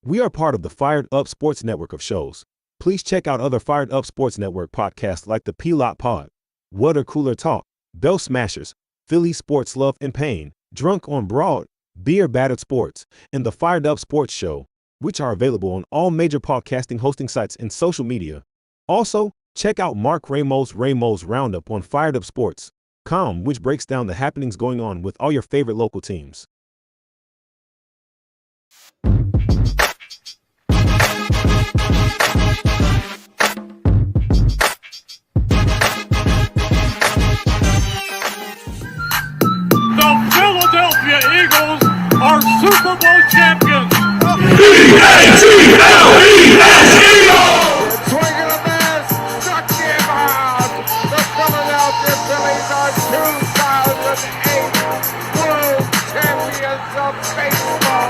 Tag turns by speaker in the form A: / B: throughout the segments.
A: We are part of the Fired Up Sports Network of shows. Please check out other Fired Up Sports Network podcasts like the P-Lot Pod, Water Cooler Talk, Bell Smashers, Philly Sports Love and Pain, Drunk on Broad, Beer Battered Sports, and the Fired Up Sports Show, which are available on all major podcasting hosting sites and social media. Also, check out Mark Ramos' Roundup on firedupsports.com, which breaks down the happenings going on with all your favorite local teams.
B: The Philadelphia Eagles are Super Bowl champions.
C: Swinging a miss, struck him out. The Philadelphia Phillies are 2008 World Champions of Baseball.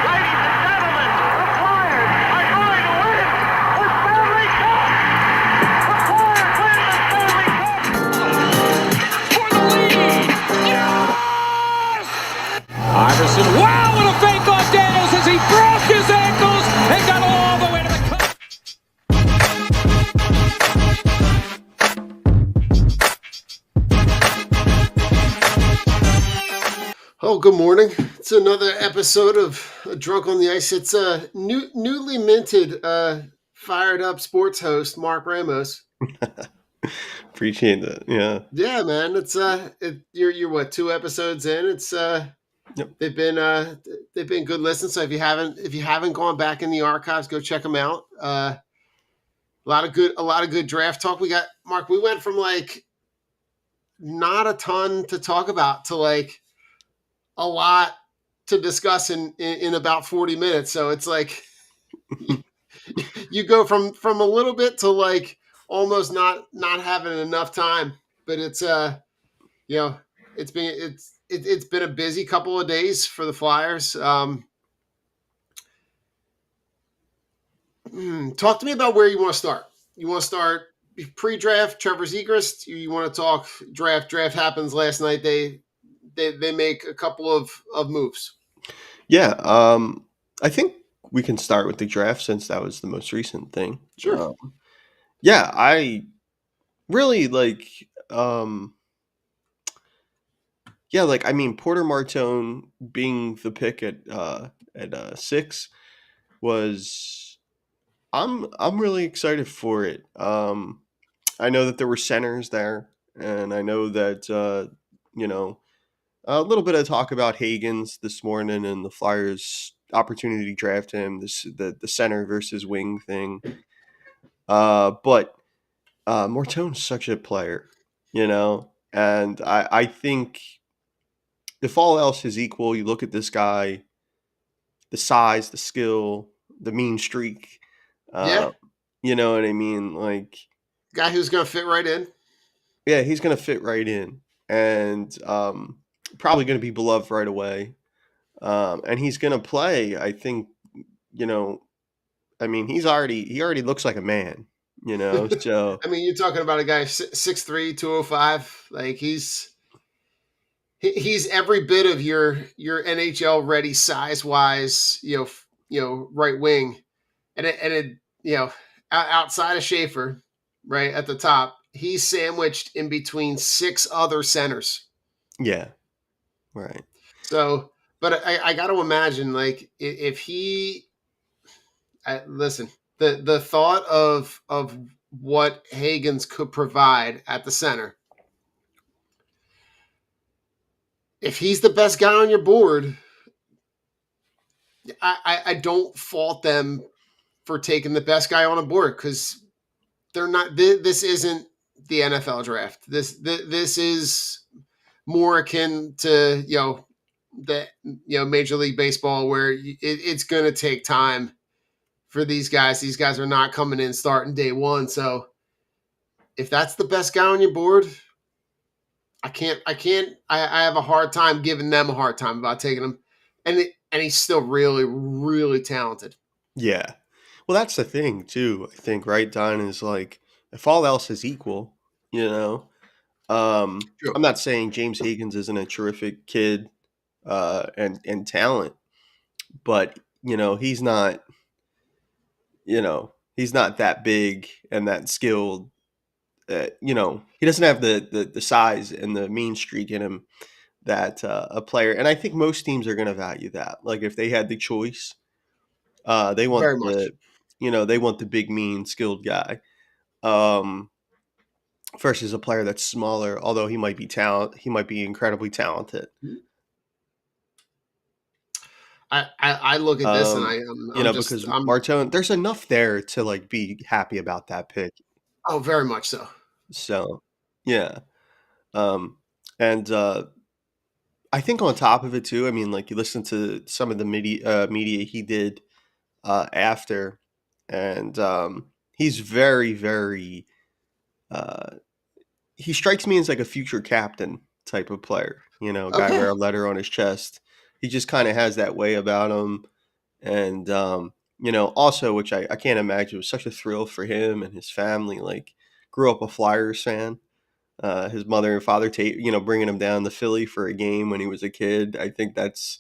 C: Ladies and gentlemen, the Flyers are going to win the Stanley Cup. The Flyers win the Stanley Cup for the lead. Yes!
B: Iverson, wow, what a fake off Daniels as he broke his ankles and got all the way to the cup.
D: Oh, good morning. It's another episode of Drunk on the Ice. It's a newly minted, fired up sports host, Mark Ramos.
E: Appreciate that. Yeah.
D: Yeah, man. It's you're what, 2 episodes in? It's
E: Yep.
D: they've been good listens. So if you haven't gone back in the archives, go check them out. A lot of good draft talk. We went from like not a ton to talk about to like a lot to discuss in about 40 minutes. So it's like you go from a little bit to like almost not having enough time. But it's it's been a busy couple of days for the Flyers. Talk to me about where you want to start. You want to start pre-draft, Trevor Zegras? You want to talk draft? Draft happens last night. They make a couple of moves.
E: Yeah. I think we can start with the draft since that was the most recent thing.
D: Sure.
E: Yeah, I really like I mean Porter Martone being the pick at 6 was I'm really excited for it. I know that there were centers there, and I know that a little bit of talk about Hagens this morning and the Flyers' opportunity to draft him, the center versus wing thing. But Mortone's such a player, and I think if all else is equal, you look at this guy, the size, the skill, the mean streak.
D: Yeah.
E: You know what I mean? Like,
D: Guy who's going to fit right in.
E: yeah, he's going to fit right in, and probably going to be beloved right away. And he's going to play. I think, I mean, he already looks like a man, So
D: I mean, you're talking about a guy 6'3", 205. Like he's every bit of your NHL ready size wise. Right wing, and outside of Schaefer, right at the top, he's sandwiched in between 6 other centers.
E: yeah, right.
D: So, but I got to imagine, like, if he, listen, the thought of what Hagens could provide at the center, if he's the best guy on your board, I don't fault them for taking the best guy on a board because they're not. This isn't the NFL draft. This is more akin to Major League Baseball, where it's going to take time for these guys. These guys are not coming in starting day one. So if that's the best guy on your board, I have a hard time giving them a hard time about taking him. And he's still really, really talented.
E: Yeah. Well, that's the thing too, I think, right, Don, is like if all else is equal,
D: Sure.
E: I'm not saying James Hagens isn't a terrific kid and talent, but he's not, he's not that big and that skilled. He doesn't have the size and the mean streak in him that a player. And I think most teams are going to value that. Like if they had the choice, they want
D: Very much.
E: they want the big, mean, skilled guy. Um, versus a player that's smaller, although he might be incredibly talented.
D: I look at this and I'm just
E: Because Martone, there's enough there to like be happy about that pick.
D: oh, very much so.
E: So, yeah. Um, and I think on top of it too, I mean, like you listen to some of the media he did after, and he's very, very. Uh, he strikes me as like a future captain type of player. Guy
D: Okay.
E: wear a letter on his chest. He just kind of has that way about him, and also, which I can't imagine, was such a thrill for him and his family. Like, grew up a Flyers fan. His mother and father, bringing him down to Philly for a game when he was a kid. I think that's,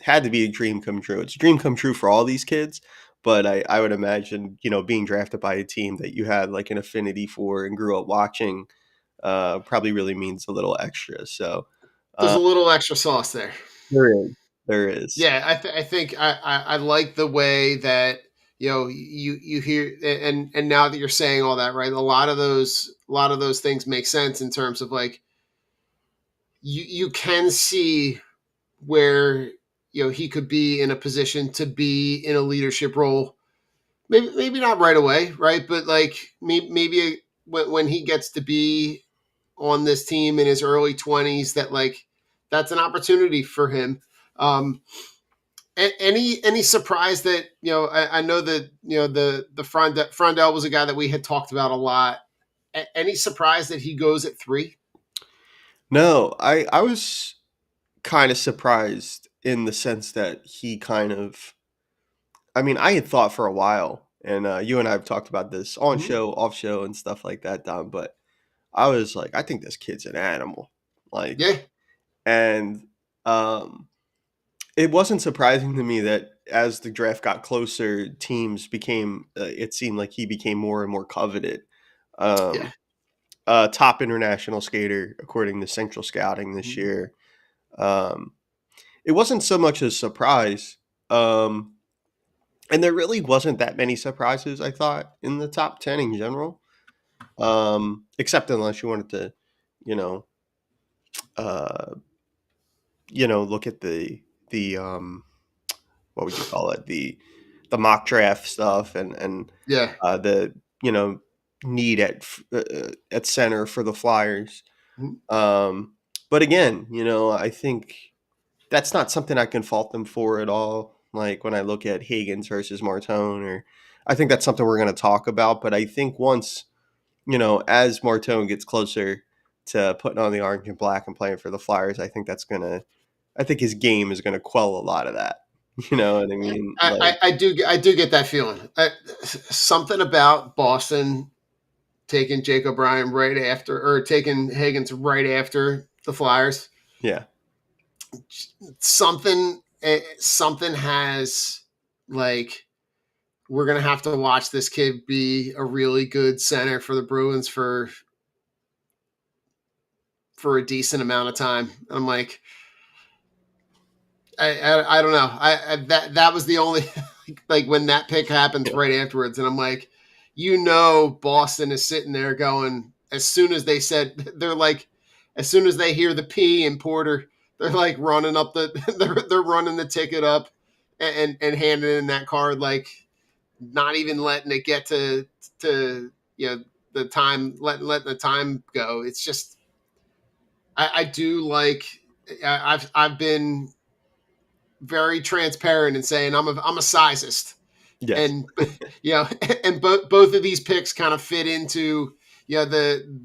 E: had to be a dream come true. It's a dream come true for all these kids, but I would imagine, being drafted by a team that you had like an affinity for and grew up watching, probably really means a little extra. So
D: There's a little extra sauce there.
E: there is, there is,
D: Yeah, I think I like the way that you hear and now that you're saying all that, right? A lot of those things make sense in terms of like you can see where he could be in a position to be in a leadership role. Maybe not right away, right? But like maybe when he gets to be on this team in his early 20s, that like that's an opportunity for him. Um, any surprise that I know that the Frondell was a guy that we had talked about a lot. Any surprise that he goes at 3?
E: No, I was kind of surprised in the sense that he kind of, I mean, I had thought for a while, and you and I have talked about this on
D: Mhm.
E: show, off show, and stuff like that, Don. But I was like, I think this kid's an animal, like,
D: Yeah,
E: and um, it wasn't surprising to me that as the draft got closer, teams became. It seemed like he became more and more coveted.
D: yeah.
E: Um, top international skater according to Central Scouting this
D: Mhm.
E: year. Um, it wasn't so much a surprise. Um, and there really wasn't that many surprises, I thought, in the top 10 in general. Except unless you wanted to, you know, uh, look at the what would you call it? The mock draft stuff and
D: Yeah.
E: the, need at center for the Flyers.
D: Mhm.
E: Um, but again, I think that's not something I can fault them for at all. Like when I look at Higgins versus Martone, or I think that's something we're going to talk about. But I think once, as Martone gets closer to putting on the orange and black and playing for the Flyers, I think his game is gonna quell a lot of that. You know what I mean? Like,
D: I do get that feeling. Something about Boston taking Jake O'Brien right after, or taking Higgins right after the Flyers.
E: yeah,
D: Something has like we're gonna have to watch this kid be a really good center for the Bruins for a decent amount of time. I'm like, I don't know. That was the only like when that pick happens right afterwards, and I'm like, Boston is sitting there going, as soon as they said they're like, as soon as they hear the P in Porter, they're like running up the they're running the ticket up and handing in that card, like not even letting it get to the time, letting the time go. It's just I do like I've been very transparent in saying I'm a sizist,
E: yes,
D: and and both of these picks kind of fit into the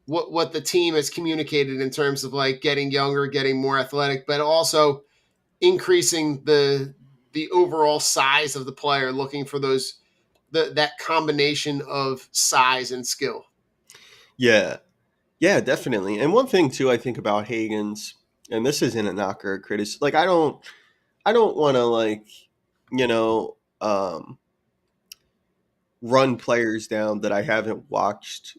D: what the team has communicated in terms of like getting younger, getting more athletic, but also increasing the overall size of the player, looking for that combination of size and skill.
E: yeah, yeah, definitely. And one thing too, I think about Hagen's, and this isn't a knocker or criticism. Like, I don't. I don't want to like, you know, run players down that I haven't watched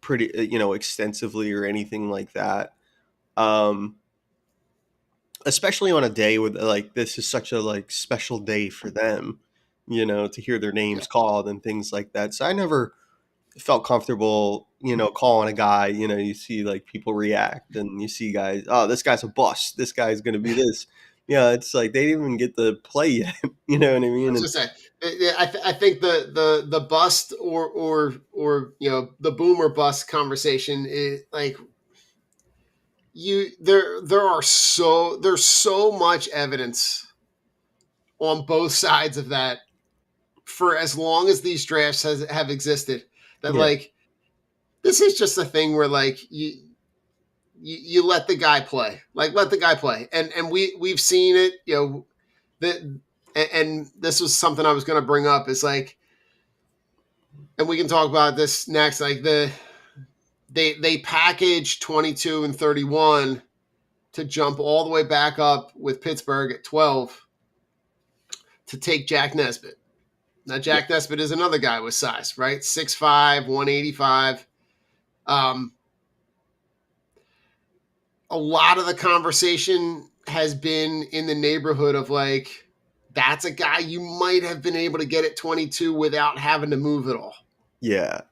E: pretty, extensively or anything like that. Um, Especially on a day with like this is such a like special day for them, to hear their
D: Yeah.
E: names called and things like that. So I never felt comfortable, calling a guy. You see like people react, and you see guys, oh, this guy's a bust. This guy's going to be this. Yeah, it's like they didn't even get to play yet. You know what I
D: I
E: mean?
D: was
E: And
D: just saying, I think the bust or the boomer bust conversation is like there's so much evidence on both sides of that for as long as these drafts have existed that
E: yeah,
D: like this is just a thing where like you let the guy play, like let the guy play, and we've seen it, that, and this was something I was going to bring up is like, and we can talk about this next, like they package 22 and 31 to jump all the way back up with Pittsburgh at 12 to take Jack Nesbitt. Now
E: yeah,
D: Jack Nesbitt is another guy with size, right? 6'5", 185. Um, a lot of the conversation has been in the neighborhood of like, that's a guy you might have been able to get at 22 without having to move at all.
E: yeah,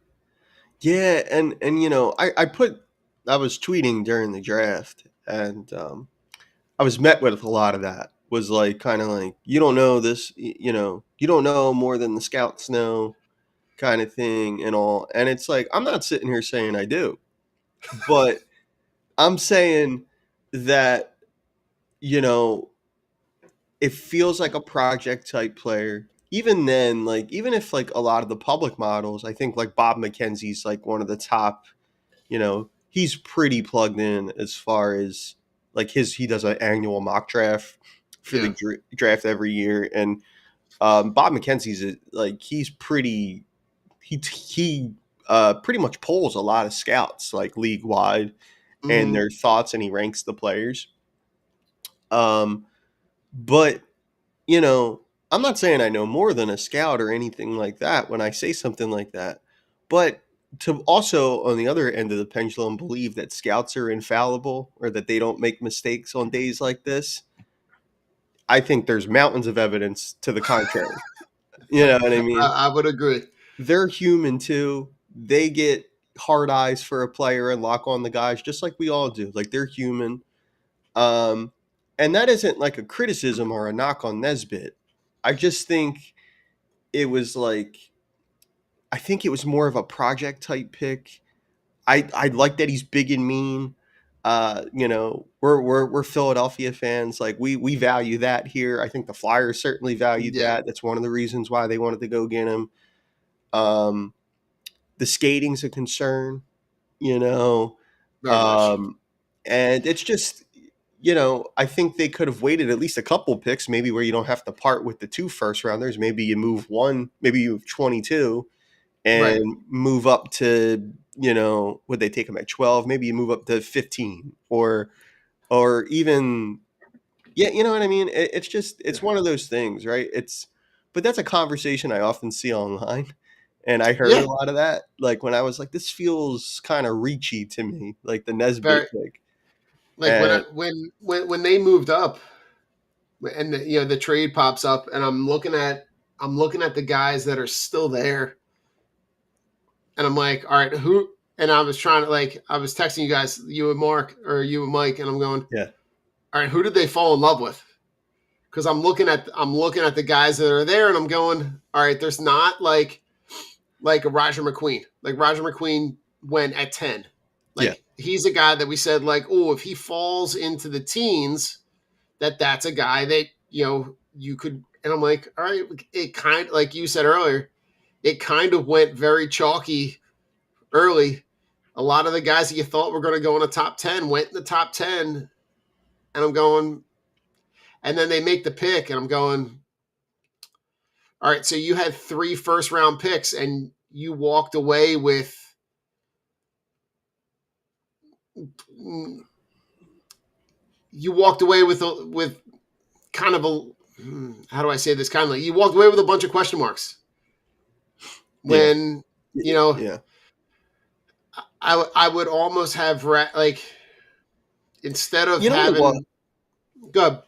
E: yeah. And I was tweeting during the draft, and I was met with a lot of that. Was like kind of like you don't know this, you don't know more than the scouts know, kind of thing, and all. And it's like I'm not sitting here saying I do, but I'm saying that you know it feels like a project type player. Even then, like even if like a lot of the public models, I think like Bob McKenzie's like one of the top. He's pretty plugged in as far as like he does an annual mock draft for the
D: Yeah.
E: draft every year, and Bob McKenzie's like he pretty much polls a lot of scouts like league wide and
D: Mm-hmm.
E: their thoughts, and he ranks the players. But you know, I'm not saying I know more than a scout or anything like that when I say something like that. But to also, on the other end of the pendulum, believe that scouts are infallible or that they don't make mistakes on days like this, I think there's mountains of evidence to the contrary. You know what I mean?
D: I would agree.
E: They're human too. They get hard eyes for a player and lock on the guys just like we all do. Like they're human. Um, and that isn't like a criticism or a knock on Nesbitt. I just think it was like I think it was more of a project type pick. I like that he's big and mean. We're Philadelphia fans. Like we value that here. I think the Flyers certainly valued
D: Yeah,
E: that. That's one of the reasons why they wanted to go get him. Um, the skating's a concern, you know.
D: very much.
E: Um, and it's just I think they could have waited at least a couple picks, maybe where you don't have to part with the 2 first rounders. Maybe you move one, maybe you move 22
D: Right.
E: and move up to, would they take him at 12? Maybe you move up to 15 or even, yeah, you know what I mean? It's just,
D: Yeah.
E: it's one of those things, right? But that's a conversation I often see online. And I heard
D: Yeah.
E: a lot of that, like when I was like, this feels kind of reachy to me, like the Nesbitt
D: Very
E: pick.
D: like
E: And
D: when they moved up and the trade pops up and I'm looking at the guys that are still there and I'm like, all right, who? And I was trying to like I was texting you guys, you and Mark or you and Mike, and I'm going,
E: yeah,
D: all right, who did they fall in love with? Because I'm looking at the guys that are there, and I'm going, all right, there's not like a Roger McQueen. Like Roger McQueen went at 10.
E: yeah,
D: Like he's a guy that we said like, oh, if he falls into the teens, that's a guy that you could. And I'm like, all right, it kind of like you said earlier, it kind of went very chalky early. A lot of the guys that you thought were going to go in the top 10 went in the top 10. And I'm going, and then they make the pick, and I'm going, all right, so you had 3 first round picks and you walked away with kind of how do I say this kindly? You walked away with a bunch of question marks
E: Yeah.
D: when you know
E: Yeah.
D: I would almost have like instead of
E: You know what?
D: having go.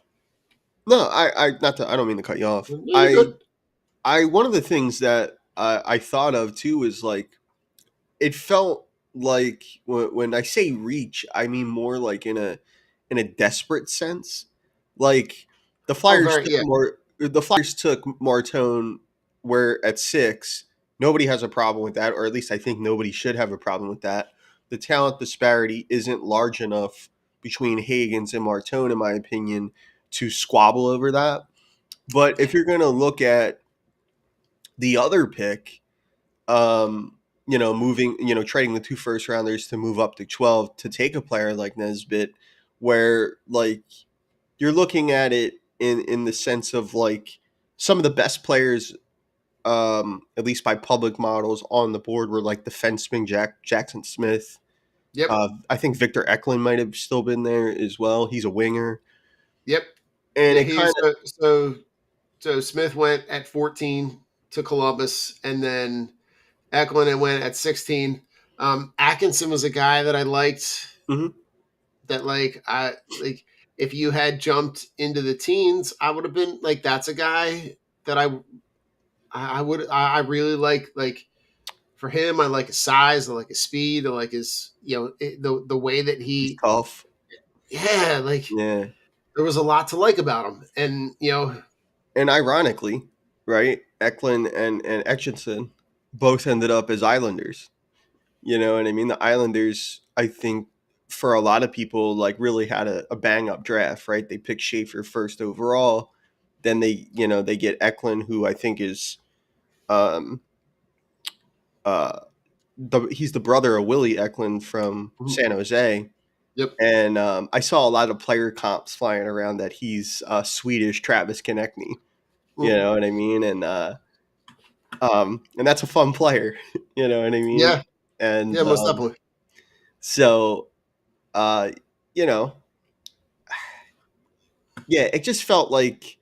E: No, I not to, I don't mean to cut you off.
D: No, you're good.
E: One of the things that I thought of too is like it felt like when I say reach, I mean more like in a desperate sense. Like
D: Oh, very yeah.
E: The Flyers took Martone where at 6, nobody has a problem with that, or at least I think nobody should have a problem with that. The talent disparity isn't large enough between Higgins and Martone, in my opinion, to squabble over that. But if you're going to look at the other pick, moving, trading the 2 first rounders to move up to 12 to take a player like Nesbitt, where like you're looking at it in the sense of like some of the best players, at least by public models on the board, were like defenseman Jackson Smith.
D: Yep.
E: I think Victor Eklund might have still been there as well. He's a winger,
D: Yep.
E: and
D: Yeah,
E: it kind
D: he's
E: of
D: so Smith went at 14 to Columbus, and then Eklund went at 16. Atkinson was a guy that I liked.
E: mhm.
D: That I like if you had jumped into the teens, I would have been like that's a guy that I really like for him. I like his size, I like his speed, I like his the way that
E: He's
D: he
E: tough.
D: like
E: Yeah.
D: there was a lot to like about him, and
E: And ironically, right, Eklund and Etchinson both ended up as Islanders. You know what I mean? The Islanders, I think, for a lot of people, like really had a bang up draft, right? They picked Schaefer first overall. Then they get Eklund, who I think is um he's the brother of Willie Eklund from San Jose.
D: yep.
E: And I saw a lot of player comps flying around that he's Swedish Travis Konechny. You know what I mean? And that's a fun player. You know what I mean?
D: Yeah,
E: And
D: yeah, most definitely.
E: so, uh, you know, yeah, it felt like,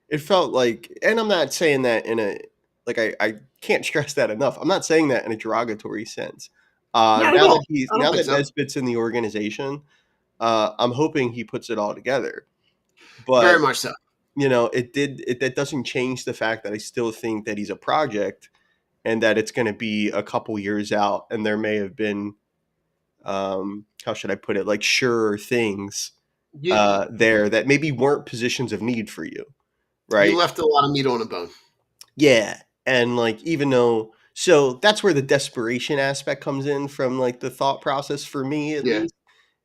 E: and I'm not saying that in a like I can't stress that enough. I'm not saying that in a derogatory sense.
D: Not at all. I don't
E: Now
D: think
E: that
D: so.
E: Nesbitt's in the organization, I'm hoping he puts it all together.
D: Very
E: But
D: much so.
E: that doesn't change the fact that I still think that he's a project and that it's going to be a couple years out, and there may have been, how should I put it, like sure things
D: You
E: there that maybe weren't positions of need for you,
D: you
E: right?
D: left a lot of meat on the bone.
E: Yeah, and like even though, so that's where the desperation aspect comes in from, like the thought process for me at
D: Yeah.
E: least,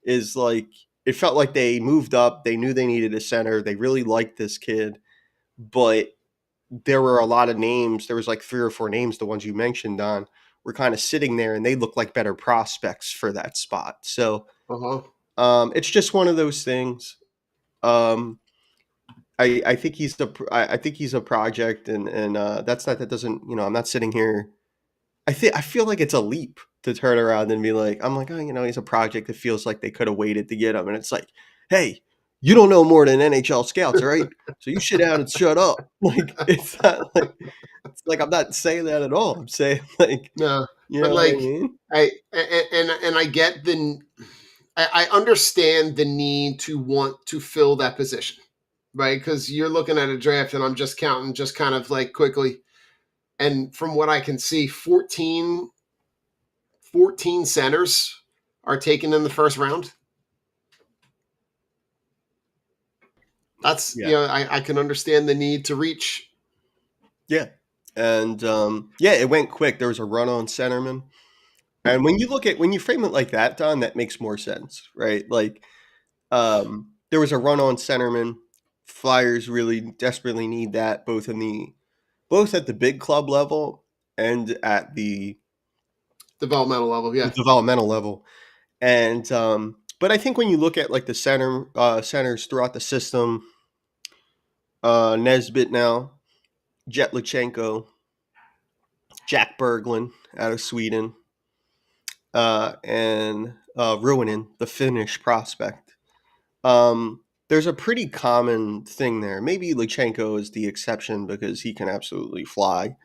E: is like it felt like they moved up, they knew they needed a center, they really liked this kid, but there were a lot of names. There was like 3 or 4 names, the ones you mentioned, Don, were kind of sitting there, and they looked like better prospects for that spot. So
D: Uh huh.
E: it's just one of those things. Um, I think I think he's a project, and that's not that doesn't, I'm not sitting here. I feel like it's a leap to turn around and be like, I'm like, oh, he's a project. It feels like they could have waited to get him, and it's like, hey, you don't know more than NHL scouts, all right? So you sit down and shut up. Like it's like I'm not saying that at all. I'm saying like,
D: No,
E: you
D: but
E: know what I mean?
D: I get I understand the need to want to fill that position, right? Because you're looking at a draft, and I'm just counting, just kind of like quickly, and from what I can see, 14 centers are taken in the first round. That's
E: Yeah.
D: I can understand the need to reach.
E: Yeah. And yeah, it went quick. There was a run on centerman. And when you frame it like that, Don, that makes more sense, right? Like there was a run on centerman. Flyers really desperately need that both at the big club level and at the
D: Developmental level, yeah.
E: developmental level. And but I think when you look at like the centers throughout the system, Nesbitt now, Jetlachenko, Jack Berglund out of Sweden, and Ruinen, the Finnish prospect. there's a pretty common thing there. Maybe Lachenko is the exception because he can absolutely fly.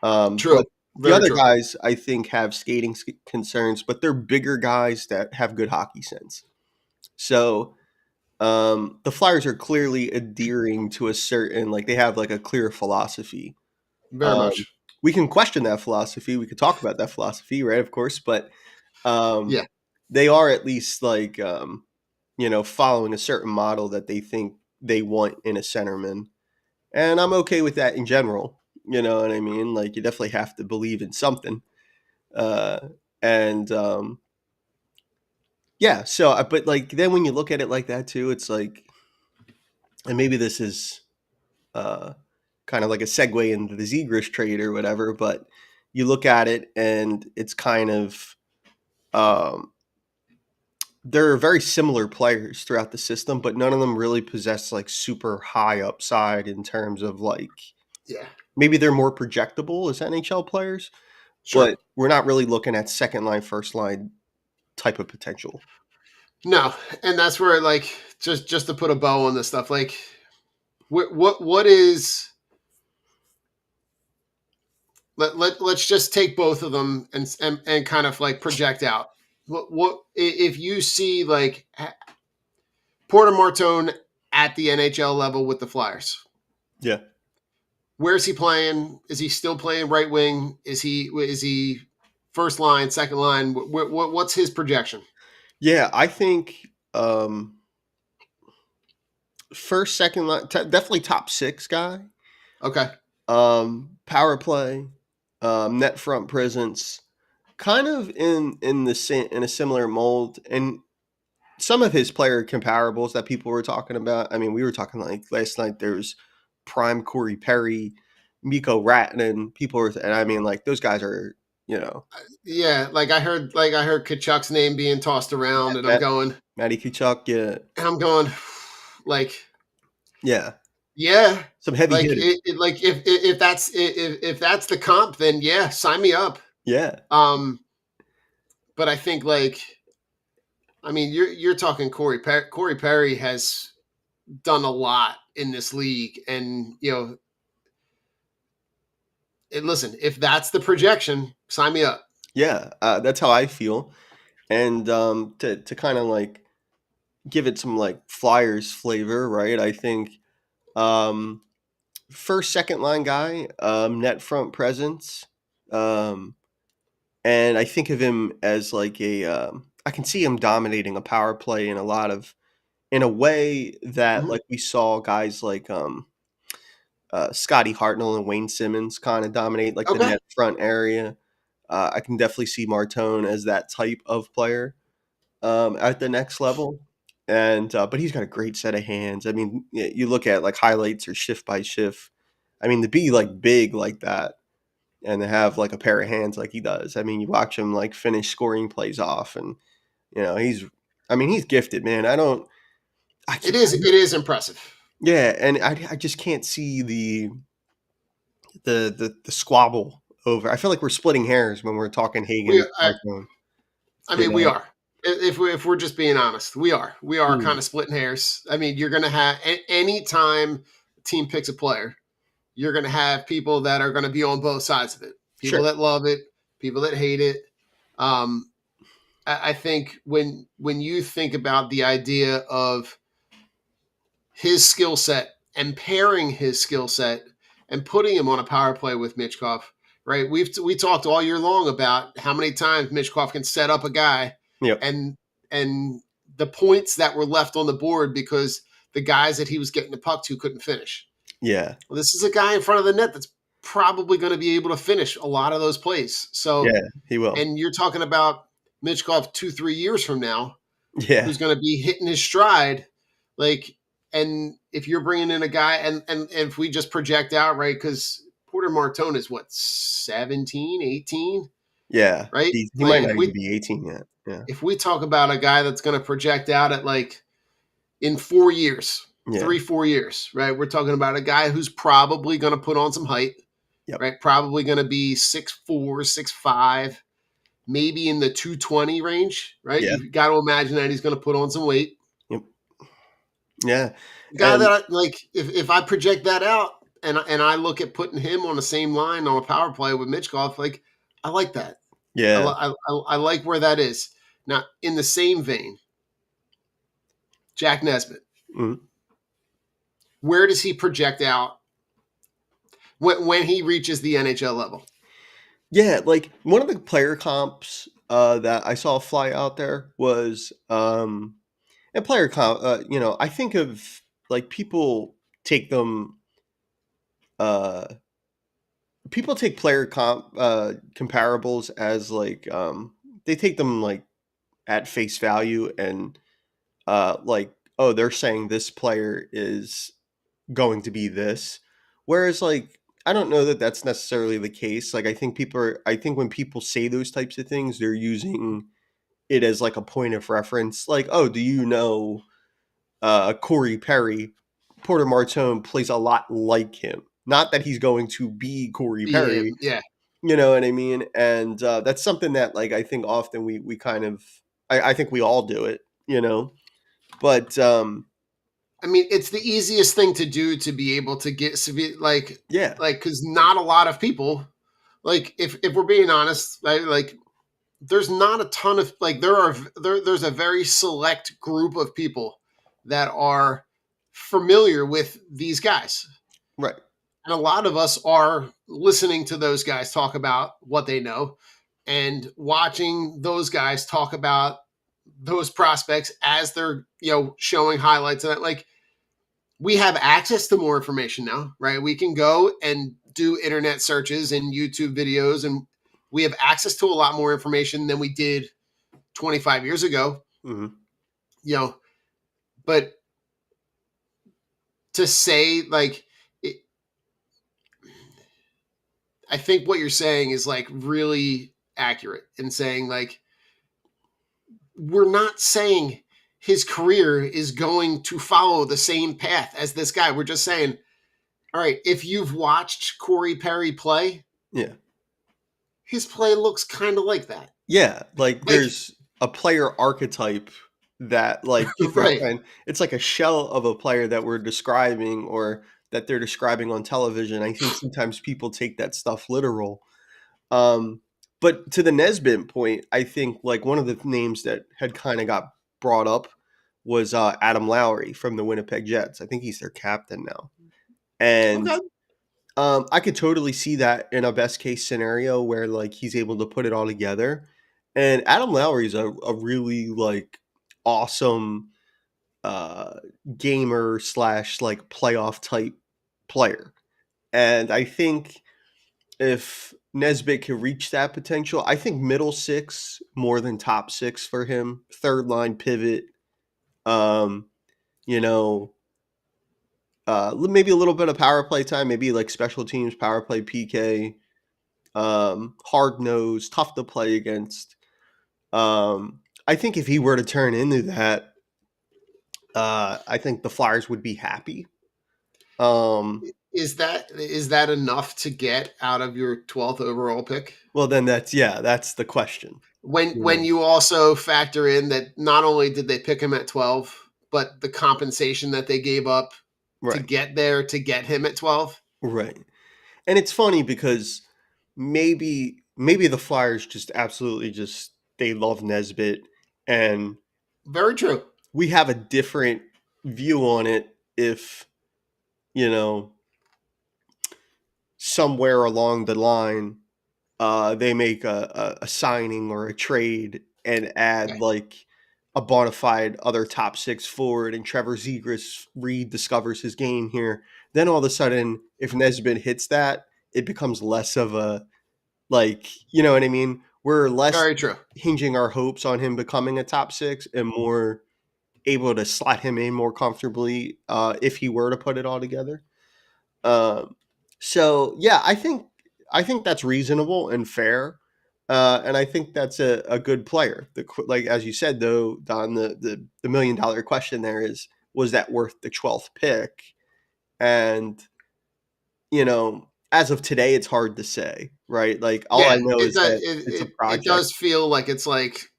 D: True.
E: But the
D: Very
E: other
D: true.
E: guys, I think, have skating concerns, but they're bigger guys that have good hockey sense. So the Flyers are clearly adhering to a certain, like they have like a clear philosophy.
D: Very
E: Um,
D: much.
E: we can question that philosophy. We could talk about that philosophy, right? Of course, but um,
D: Yeah.
E: they are at least like following a certain model that they think they want in a centerman, and I'm okay with that in general. You know what I mean? Like you definitely have to believe in something, uh, and yeah. So, but like then when you look at it like that too, it's like, and maybe this is uh, kind of like a segue into the Zegras trade or whatever, but you look at it and it's kind of um, they're very similar players throughout the system, but none of them really possess like super high upside in terms of like
D: Yeah.
E: maybe they're more projectable as NHL players,
D: Sure.
E: but we're not really looking at second line, first line type of potential.
D: No, and that's where like just to put a bow on this stuff, like what is let's just take both of them and kind of like project out. What if you see like Porter Martone at the NHL level with the Flyers?
E: Yeah.
D: Where's he playing? Is he still playing right wing? Is he first line, second line? What's his projection?
E: Yeah, I think first, second line, definitely top six guy.
D: Okay.
E: Power play, net front presence, kind of in a similar mold, and some of his player comparables that people were talking about. I mean, we were talking like last night. There's prime Corey Perry, Mikko Rattinen. People were, and I mean, like those guys are, you know,
D: Yeah, like I heard Kachuk's name being tossed around, and I'm
E: Matt,
D: going,
E: Matty Tkachuk. Yeah,
D: and I'm going, like,
E: yeah,
D: yeah,
E: some heavy
D: like
E: hitters.
D: like if that's the comp, then yeah, sign me up.
E: Yeah,
D: Um, but I think like, I mean, you're talking Corey Perry. Corey Perry has done a lot in this league, and listen, if that's the projection, sign me up.
E: yeah. That's how I feel. And to kind of like give it some like Flyers flavor, right? I think um, first, second line guy, net front presence, um, and I think of him as like a. I can see him dominating a power play in a way that
D: Mhm.
E: like we saw guys like Scotty Hartnell and Wayne Simmons kind of dominate like the
D: Okay.
E: net front area. I can definitely see Martone as that type of player at the next level. And but he's got a great set of hands. I mean, you look at like highlights or shift by shift. I mean, to be like big like that and to have like a pair of hands like he does. I mean, you watch him like finish scoring plays off, and he's. I mean, he's gifted, man. I don't. I
D: It
E: can't.
D: is it is impressive.
E: Yeah, and I just can't see the squabble over. I feel like we're splitting hairs when we're talking
D: We
E: Hagen,
D: I,
E: Martone.
D: I
E: You
D: mean, we
E: know.
D: are. If we're just being honest, we are kind
E: Mm,
D: of splitting hairs. I mean, you're going to have any time a team picks a player, you're going to have people that are going to be on both sides of it. People
E: sure.
D: that love it, people that hate it. Um, I think when you think about the idea of his skill set and pairing his skill set and putting him on a power play with Mitchkov, right? We talked all year long about how many times Mitchkov can set up a guy
E: Yep.
D: and and the points that were left on the board because the guys that he was getting the puck to couldn't finish.
E: Yeah.
D: Well, this is a guy in front of the net that's probably going to be able to finish a lot of those plays. So,
E: Yeah. He will.
D: and you're talking about Mitchkov 2-3 years from now,
E: Yeah.
D: who's going to be hitting his stride, like. And if you're bringing in a guy, and if we just project out, right, because Porter Martone is what, 17, 18,
E: Yeah.
D: right?
E: He
D: Like
E: might
D: if
E: not even
D: we
E: be 18 yet. Yeah.
D: if we talk about a guy that's going to project out at like in 4 years,
E: Yeah.
D: 3-4 years, right? We're talking about a guy who's probably going to put on some height,
E: Yep.
D: right? Probably going to be 6'4", 6'5", maybe in the 220 range, right?
E: Yeah.
D: You've got to imagine that he's going to put on some weight.
E: Yep. Yeah.
D: Guy
E: And
D: that I like, if I project that out and I look at putting him on the same line on a power play with Mitchkov, like I like that.
E: yeah.
D: I like where that is. Now, in the same vein, Jack Nesbitt,
E: Mhm.
D: where does he project out when he reaches the NHL level?
E: Yeah, like one of the player comps that I saw fly out there was and player comp. I think of like take them. Uh, People take player comparables as like they take them like at face value and like, oh, they're saying this player is going to be this, whereas like I don't know that that's necessarily the case. Like I think when people say those types of things, they're using it as like a point of reference. Like, oh, do you know Corey Perry? Porter Martone plays a lot like him. Not that he's going to be Corey
D: Be
E: Perry,
D: him, yeah.
E: you know what I mean? And that's something that like I think often we kind of I think we all do it, you know. But
D: I mean, it's the easiest thing to do to be able to get
E: yeah,
D: because not a lot of people like if we're being honest, right, like there's not a ton of like there's a very select group of people that are familiar with these guys.
E: right.
D: And a lot of us are listening to those guys talk about what they know and watching those guys talk about those prospects as they're, showing highlights of that. Like we have access to more information now, right? We can go and do internet searches and YouTube videos, and we have access to a lot more information than we did 25 years ago,
E: Hmm.
D: you know. But to say like, it, I think what you're saying is like really accurate in saying like, we're not saying his career is going to follow the same path as this guy. We're just saying, all right, if you've watched Corey Perry play,
E: Yeah.
D: his play looks kind of like that.
E: Yeah, like
D: Like,
E: there's a player archetype that like we're
D: right.
E: trying it's like a shell of a player that we're describing or that they're describing on television. I think sometimes people take that stuff literal. Um but to the Nesbitt point, I think like one of the names that had kind of got brought up was Adam Lowry from the Winnipeg Jets. I think he's their captain now. And
D: Okay.
E: I could totally see that in a best case scenario where like he's able to put it all together. And Adam Lowry's a really like awesome uh gamer slash like playoff type player. And I think if Nesbitt can reach that potential, I think middle six more than top six for him. Third line pivot. Um, you know, maybe a little bit of power play time, maybe like special teams, power play, PK, hard nosed, tough to play against. I think if he were to turn into that, I think the Flyers would be happy.
D: Is that enough to get out of your 12th overall pick?
E: Well, then that's the question. You
D: When
E: know,
D: you also factor in that not only did they pick him at 12, but the compensation that they gave up to
E: right,
D: get there to get him at 12.
E: right. And it's funny because maybe the Flyers just absolutely just they love Nesbitt, and
D: Very true.
E: we have a different view on it if you know somewhere along the line they make a signing or a trade and
D: Yeah.
E: add like a bona fide other top six forward and Trevor Zegras rediscovers his game here, then all of a sudden, if Nesbitt hits that, it becomes less of a like, you know what I mean? We're less
D: Very true.
E: hinging our hopes on him becoming a top six and more able to slot him in more comfortably if he were to put it all together. Um, so yeah, I think that's reasonable and fair, and I think that's a good player. Like as you said though, Don, the $1 million question there is was that worth the 12th pick? And as of today, it's hard to say, right? Like all I
D: Yeah,
E: know
D: it
E: is
D: does.
E: that it's a
D: It
E: project.
D: does feel like it's like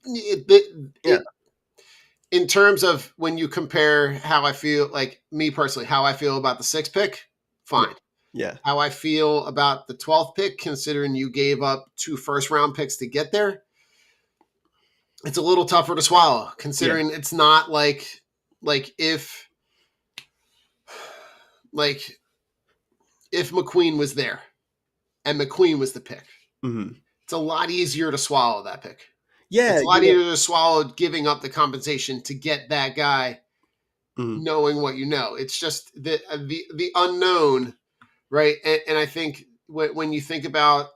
D: it, it,
E: Yeah,
D: it in terms of when you compare how I feel, like me personally, how I feel about the 6th pick, fine.
E: Yeah.
D: How I feel about the 12th pick, considering you gave up 2 first-round picks to get there, it's a little tougher to swallow, considering it's not like if McQueen was there and McQueen was the pick,
E: Mm-hmm.
D: it's a lot easier to swallow that pick.
E: Yeah.
D: It's a lot easier to swallow giving up the compensation to get that guy,
E: Mm-hmm.
D: knowing what you know. It's just the unknown, right? And I think when you think about,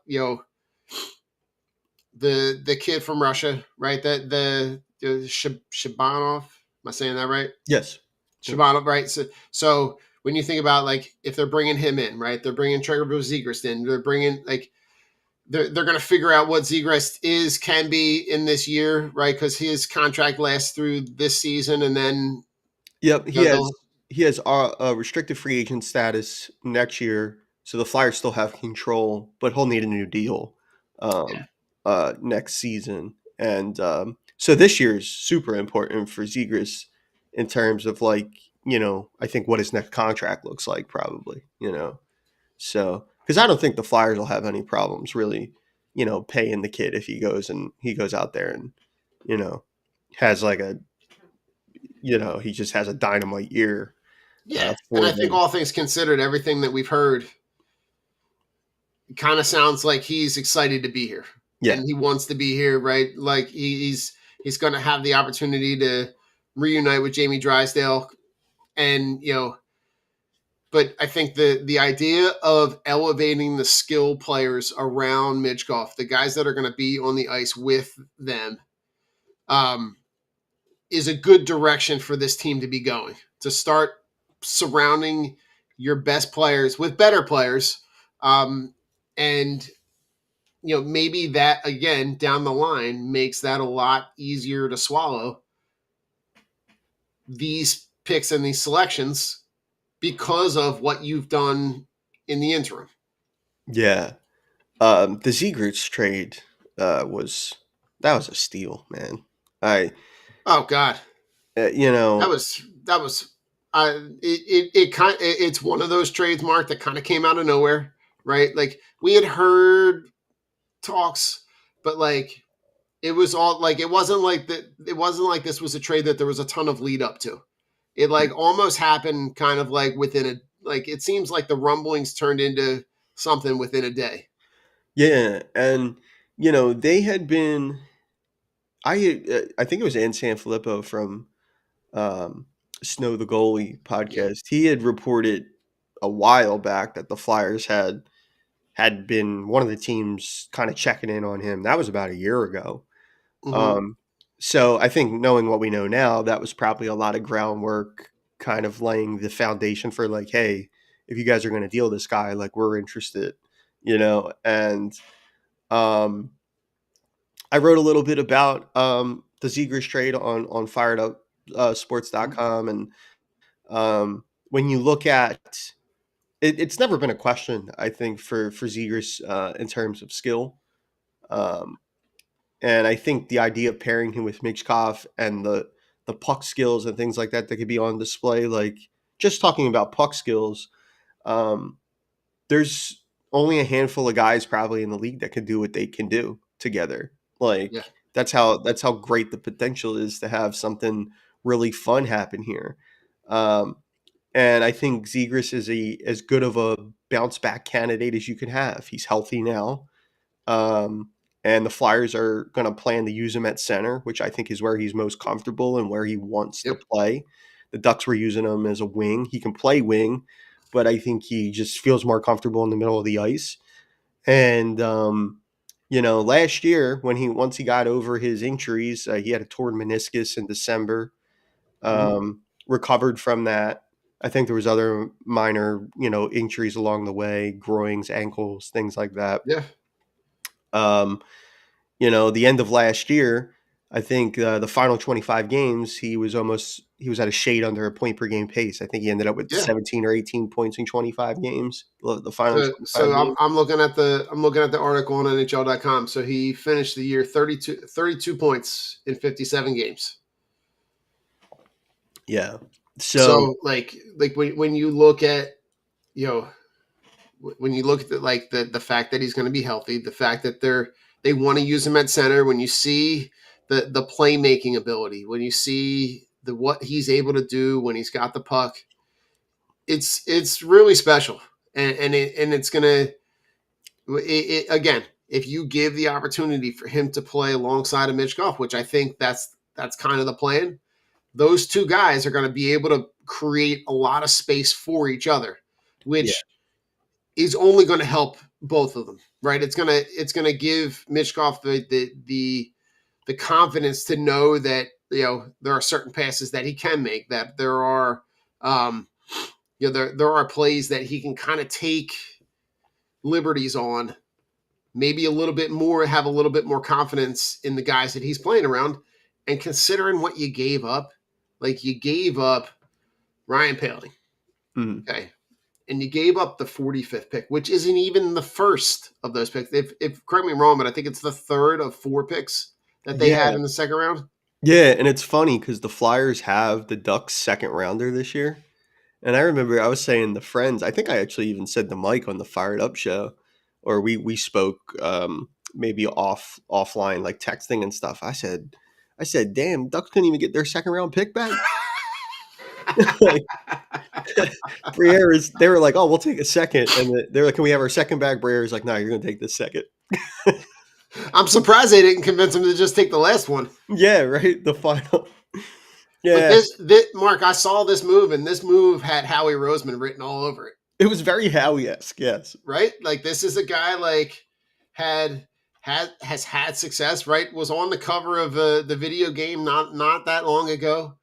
D: the kid from Russia, right? The Shabanov. Am I saying that right?
E: Yes.
D: Shabanov, right? So when you think about, like, if they're bringing him in, right? They're bringing Trevor Zegras in. They're bringing, like, they're going to figure out what Zegras can be in this year, right? Because his contract lasts through this season, and then
E: Yep.
D: you know, they'll
E: He has a restricted free agent status next year, so the Flyers still have control, but he'll need a new deal next season. And so this year is super important for Zegras in terms of, like, I think what his next contract looks like, probably, So, because I don't think the Flyers will have any problems really, paying the kid if he goes out there and, you know, has like he just has a dynamite year
D: yeah. And
E: for
D: I think,
E: them.
D: all things considered, everything that we've heard kind of sounds like he's excited to be here,
E: Yeah.
D: and he wants to be here, right? Like, he's going to have the opportunity to reunite with Jamie Drysdale, and but I think the idea of elevating the skill players around Mitchkov, the guys that are going to be on the ice with them, is a good direction for this team to be going. To start surrounding your best players with better players, and maybe that, again, down the line, makes that a lot easier to swallow, these picks and these selections, because of what you've done in the interim.
E: Yeah. The Zegers trade was that was a steal, man. I
D: Oh God,
E: you know
D: that was it's one of those trades, Mark, that kind of came out of nowhere, right? Like, we had heard talks, but, like, it was all, like, it wasn't like that. It wasn't like this was a trade that there was a ton of lead up to. It, like, almost happened kind of like within it seems like the rumblings turned into something within a day.
E: yeah, and they had been I think it was Ann Sanfilippo from um, Snow the Goalie
D: Yeah.
E: podcast. He had reported a while back that the Flyers had been one of the teams kind of checking in on him. That was about a year ago.
D: Mm-hmm.
E: Um, so I think, knowing what we know now, that was probably a lot of groundwork, kind of laying the foundation for, like, hey, if you guys are going to deal this guy, like, we're interested, And um, I wrote a little bit about the Zegers trade on Fired Up Sports.com, and when you look at it, it's never been a question, I think, for Zegers in terms of skill. Um, And I think the idea of pairing him with Michkov and the puck skills and things like that could be on display, like, just talking about puck skills, um, there's only a handful of guys probably in the league that can do what they can do together.
D: Yeah.
E: Like, that's how great the potential is to have something really fun happen here. Um, and I think Zegras is as good of a bounce back candidate as you can have. He's healthy now. Um, and the Flyers are going to plan to use him at center, which I think is where he's most comfortable and where he wants to
D: Yep.
E: play. The Ducks were using him as a wing. He can play wing, but I think he just feels more comfortable in the middle of the ice. And last year, once he got over his injuries, he had a torn meniscus in December.
D: Mm-hmm.
E: Recovered from that. I think there was other minor, injuries along the way, groins, ankles, things like that.
D: Yeah.
E: Um, the end of last year, I think the final 25 games, he was at a shade under a point per game pace. I think he ended up with
D: Yeah.
E: 17 or 18 points in 25 games. The final
D: So
E: 25 games.
D: I'm looking at the article on NHL.com. So he finished the year 32 points in 57 games.
E: Yeah. So
D: So like when you look at, you know, when you look at the fact that he's going to be healthy, the fact that they want to use him at center, when you see the playmaking ability, when you see the what he's able to do when he's got the puck, it's really special, and it's gonna again, if you give the opportunity for him to play alongside of Mitch Goff, which I think that's kind of the plan, those two guys are going to be able to create a lot of space for each other,
E: yeah,
D: which is only going to help both of them, right? It's gonna give Mitch Goff the confidence to know that, you know, there are certain passes that he can make, that there are there are plays that he can kind of take liberties on, maybe a little bit more, have a little bit more confidence in the guys that he's playing around. And considering what you gave up, like you gave up Ryan Paley,
E: mhm.
D: okay, and you gave up the 45th pick, which isn't even the first of those picks. If correct me wrong, but I think it's the third of 4 picks that they had
E: Yeah,
D: in the second round.
E: yeah, and it's funny because the Flyers have the Ducks' second rounder this year, and I remember I was saying to friends, I think I actually even said to Mike on the Fired Up show, or we spoke maybe offline, like texting and stuff. I said, damn, Ducks couldn't even get their second round pick back. Like, Briere is, they were like, oh, we'll take a second, and they were like, can we have our second back? Briere is like, no, you're going to take this second.
D: I'm surprised they didn't convince him to just take the last one.
E: Yeah, right. The final.
D: But
E: Yeah,
D: this Mark, I saw this move, and this move had Howie Roseman written all over it.
E: it was very Howie-esque. Yes.
D: Right? Like this is a guy like has had success, right? Was on the cover of the video game not that long ago.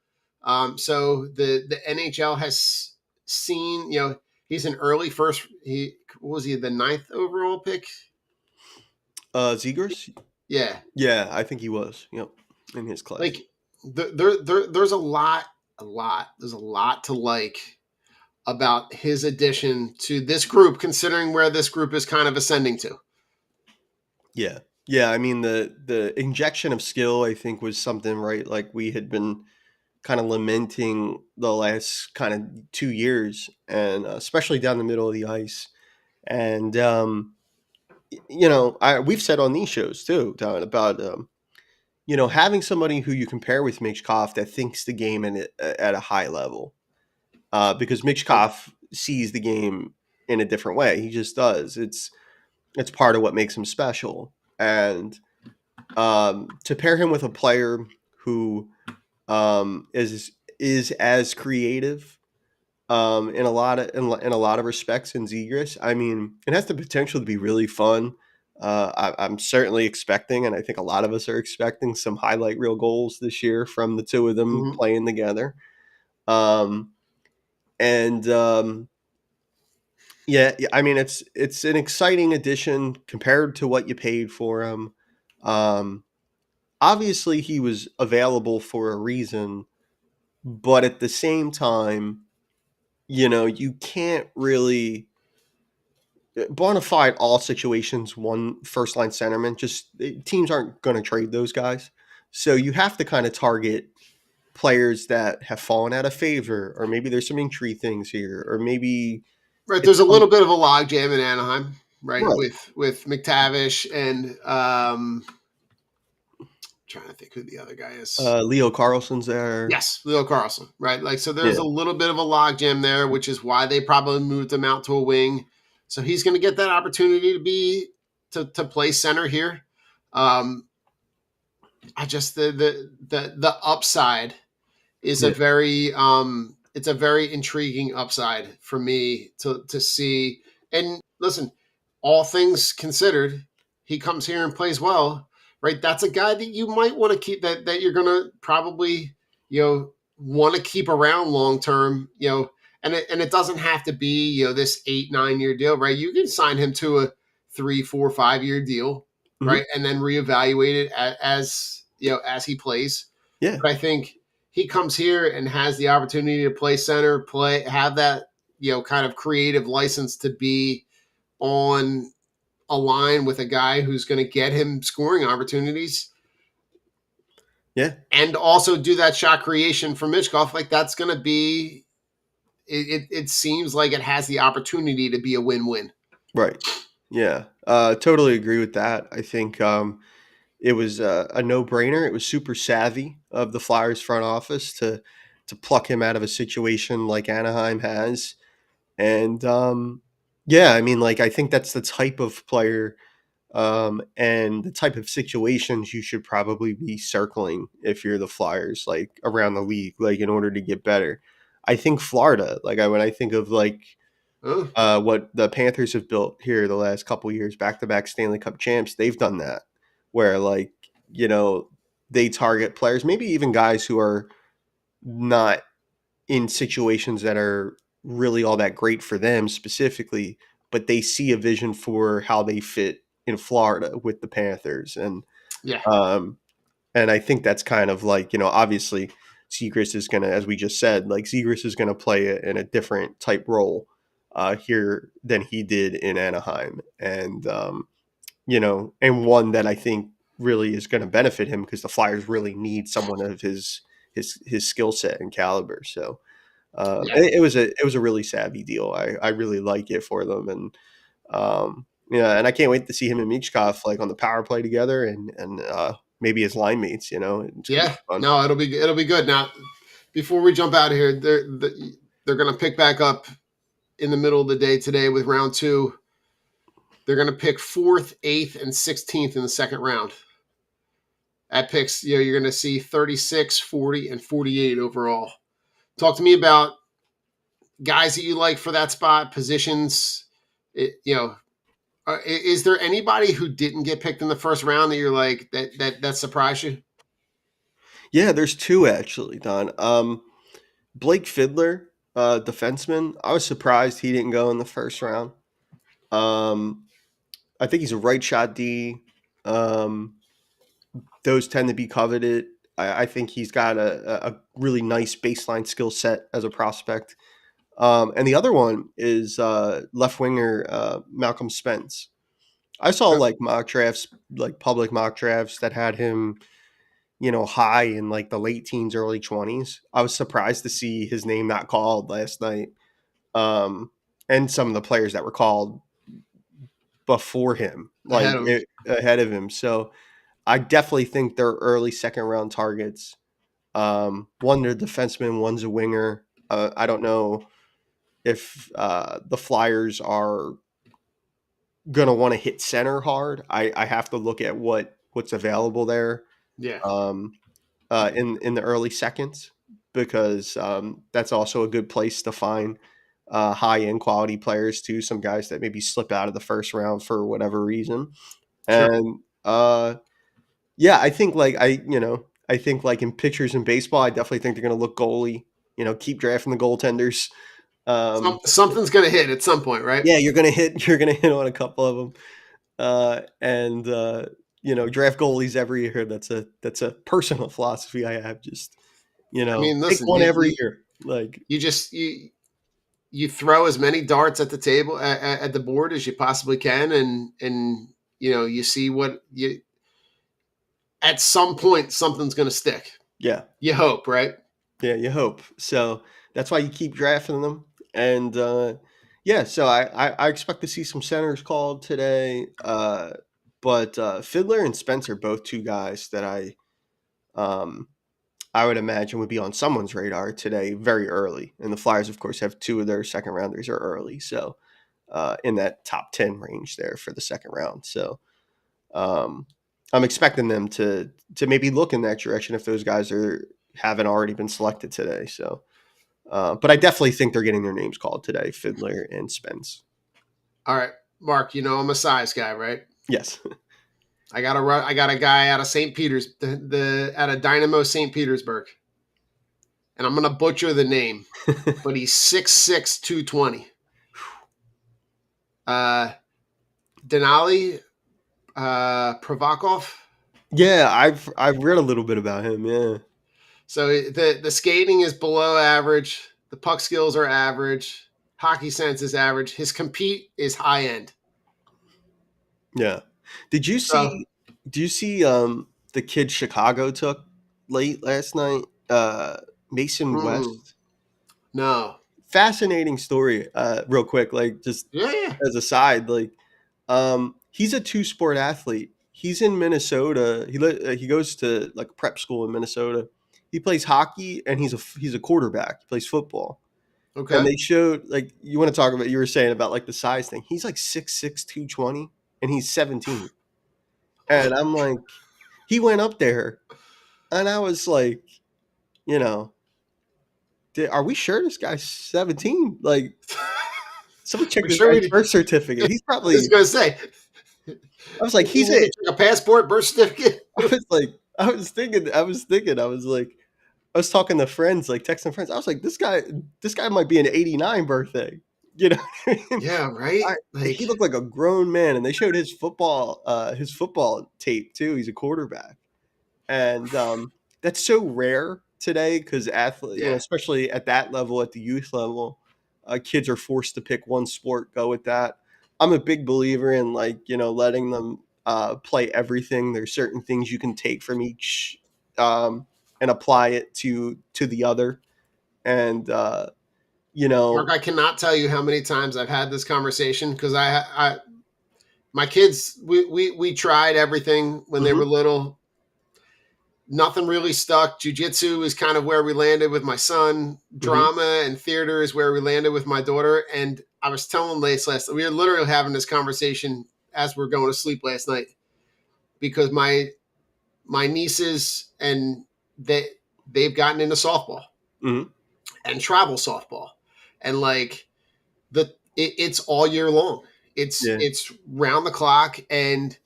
D: So the NHL has seen, you know, he's an early first. He was he the 9th overall pick?
E: Zegers.
D: Yeah,
E: Yeah, I think he was. Yep, in his class.
D: like there's there's a lot to like about his addition to this group, considering where this group is kind of ascending to.
E: Yeah, yeah. I mean, the injection of skill, I think, was something, right. Like we had been kind of lamenting the last kind of 2 years, and especially down the middle of the ice. And we've said on these shows too, Don, about having somebody who you compare with Mitch Koff that thinks the game at a high level, because Mitch Koff sees the game in a different way. He just does. It's part of what makes him special. And to pair him with a player who is as creative in a lot of respects in Zegras, I mean, it has the potential to be really fun. I'm certainly expecting, and I think a lot of us are expecting, some highlight reel goals this year from the two of them
D: Mhm.
E: playing together. Um, and yeah, I mean, it's an exciting addition compared to what you paid for him. Um, Obviously, he was available for a reason, but at the same time, you can't really bona fide all situations. One first line centerman, just teams aren't going to trade those guys, so you have to kind of target players that have fallen out of favor, or maybe there's some injury things here, or maybe
D: Right,
E: it's
D: there's a little bit of a logjam in Anaheim, right?
E: right.
D: With McTavish and trying to think who the other guy is.
E: Leo Carlson's there.
D: Yes, Leo Carlson, right? Like so, there's
E: Yeah,
D: a little bit of a logjam there, which is why they probably moved him out to a wing. So he's going to get that opportunity to play center here. I just the upside is a
E: yeah,
D: very it's a very intriguing upside for me to see. And listen, all things considered, he comes here and plays well, right? That's a guy that you might want to keep, that you're gonna probably, you know, want to keep around long term, you know. And it doesn't have to be, you know, this 8-9 year deal, right? You can sign him to a 3-4-5 year deal,
E: hmm
D: right, and then reevaluate it as you know, as he plays.
E: yeah.
D: But I think he comes here and has the opportunity to play center, have that, you know, kind of creative license to be on a line with a guy who's going to get him scoring opportunities.
E: Yeah.
D: and also do that shot creation for Michkov, like that's going to be. It seems like it has the opportunity to be a win-win.
E: Right. Yeah. Totally agree with that. I think it was a no-brainer. It was super savvy of the Flyers front office to pluck him out of a situation like Anaheim has. And yeah, I mean, like I think that's the type of player and the type of situations you should probably be circling if you're the Flyers, like around the league, like in order to get better. I think Florida, when I think of like
D: Huh?
E: what the Panthers have built here the last couple years, back-to-back Stanley Cup champs, they've done that where like, you know, they target players, maybe even guys who are not in situations that are really all that great for them specifically, but they see a vision for how they fit in Florida with the Panthers.
D: Yeah,
E: Um, and I think that's kind of like, you know, obviously Zegras is going to, as we just said, like Zegras is going to play it in a different type role here than he did in Anaheim. And, you know, and one that I think really is going to benefit him because the Flyers really need someone of his skill set and caliber. So
D: yeah,
E: it was a really savvy deal. I really like it for them. And, yeah, and I can't wait to see him and Michkov like on the power play together and maybe as line mates. You know, it's gonna
D: yeah.
E: be fun.
D: No, it'll be good. Now, before we jump out of here, they're going to pick back up in the middle of the day today with round 2. They're going to pick 4th, 8th, and 16th in the second round. At picks, you're going to see 36, 40, and 48 overall. Talk to me about guys that you like for that spot, positions. Is there anybody who didn't get picked in the first round that you're like that surprised you?
E: Yeah, there's two actually, Don. Blake Fiddler, defenseman. I was surprised he didn't go in the first round. Um, I think he's a right shot D. Um, those tend to be coveted. I think he's got a really nice baseline skill set as a prospect. And the other one is left winger Malcolm Spence. I saw like mock drafts, like public mock drafts that had him, you know, high in like the late teens, early 20s. I was surprised to see his name not called last night. Um, and some of the players that were called before him,
D: Ahead of him.
E: ahead of him. So I definitely think they're early second round targets. One's a defenseman, one's a winger. I don't know if the Flyers are going to want to hit center hard. I have to look at what's available there
D: Yeah,
E: um, in the early seconds because that's also a good place to find high end quality players too. Some guys that maybe slip out of the first round for whatever reason.
D: sure.
E: And yeah, I think like in pitchers in baseball, I definitely think they're going to look goalie. You know, keep drafting the goaltenders.
D: Something's going to hit at some point, right?
E: Yeah, you're gonna hit. You're gonna hit on a couple of them, and you know, draft goalies every year. That's a personal philosophy I have. Just
D: I mean,
E: pick
D: listen,
E: one every year. Like,
D: you just you throw as many darts at the table at the board as you possibly can, and you see what you. At some point, something's going to stick.
E: yeah,
D: You hope, right?
E: yeah, you hope. So that's why you keep drafting them. And yeah, so I expect to see some centers called today. But Fiddler and Spencer, both two guys that um, I would imagine would be on someone's radar today very early. And the Flyers, of course, have two of their second rounders are early. So in that top 10 range there for the second round. So um, I'm expecting them to maybe look in that direction if those guys haven't already been selected today. So, but I definitely think they're getting their names called today, Fiddler and Spence.
D: All right, Mark. I'm a size guy, right?
E: Yes.
D: I got a guy out of St. Peters, out of Dynamo St. Petersburg, and I'm gonna butcher the name, but he's 6'6", 220. Denali Pravakov.
E: Yeah, I've read a little bit about him. Yeah.
D: So the skating is below average. The puck skills are average. Hockey sense is average. His compete is high end.
E: Yeah. Did you
D: So
E: see? Do you see the kid Chicago took late last night? Mason
D: Mm,
E: West.
D: no.
E: Fascinating story. Real quick, like just
D: Yeah, yeah.
E: as a side, like he's a two-sport athlete. He's in Minnesota. He goes to like prep school in Minnesota. He plays hockey and he's a quarterback. He plays football. And
D: Okay.
E: they showed like you want to talk about you were saying about like the size thing. He's like 6'6", 220, and he's 17. And I'm like, he went up there, and I was like, you know, are we sure this guy's 17? Like, somebody check
D: We
E: this
D: sure
E: guy's
D: we did.
E: birth certificate. He's
D: I was
E: probably.
D: going to say,
E: I was like,
D: you need to check a passport, birth certificate.
E: I was like, I was like, I was talking to friends, like texting friends. I was like, this guy might be an '89 birthday. You know, what I mean?
D: Yeah, right.
E: He
D: Like,
E: looked like a grown man, and they showed his football tape too. He's a quarterback, and that's so rare today because athlete,
D: yeah,
E: especially at that level, at the youth level, kids are forced to pick one sport, go with that. I'm a big believer in like letting them play everything. There's certain things you can take from each and apply it to the other, and you
D: Mark,
E: know.
D: I cannot tell you how many times I've had this conversation because my kids, we tried everything when they
E: Mhm,
D: were little. Nothing really stuck. Jiu-jitsu is kind of where we landed with my son.
E: mhm,
D: Drama and theater is where we landed with my daughter. And I was telling Lace we were literally having this conversation as we are going to sleep last night because my nieces and they've gotten into softball
E: mhm.
D: and travel softball, and like it's all year long.
E: Yeah.
D: It's round the clock, and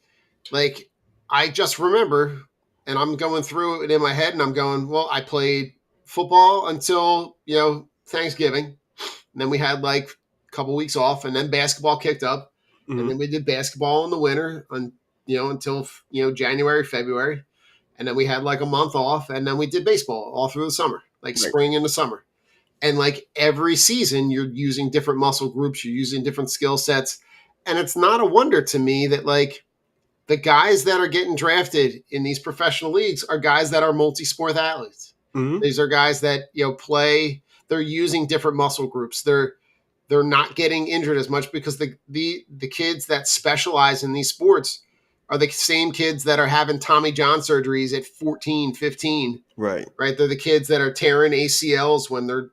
D: like I just remember, and I'm going through it in my head, and I'm going, well, I played football until Thanksgiving, and then we had like a couple weeks off, and then basketball kicked up, and
E: Mhm.
D: then we did basketball in the winter, until January, February, and then we had like a month off, and then we did baseball all through the summer, like
E: Right.
D: spring into summer. And like every season, you're using different muscle groups, you're using different skill sets. And it's not a wonder to me that like the guys that are getting drafted in these professional leagues are guys that are multi-sport athletes.
E: Mhm.
D: These are guys that play. They're using different muscle groups. They're not getting injured as much because the kids that specialize in these sports are the same kids that are having Tommy John surgeries at 14, 15.
E: Right.
D: Right? They're the kids that are tearing ACLs when they're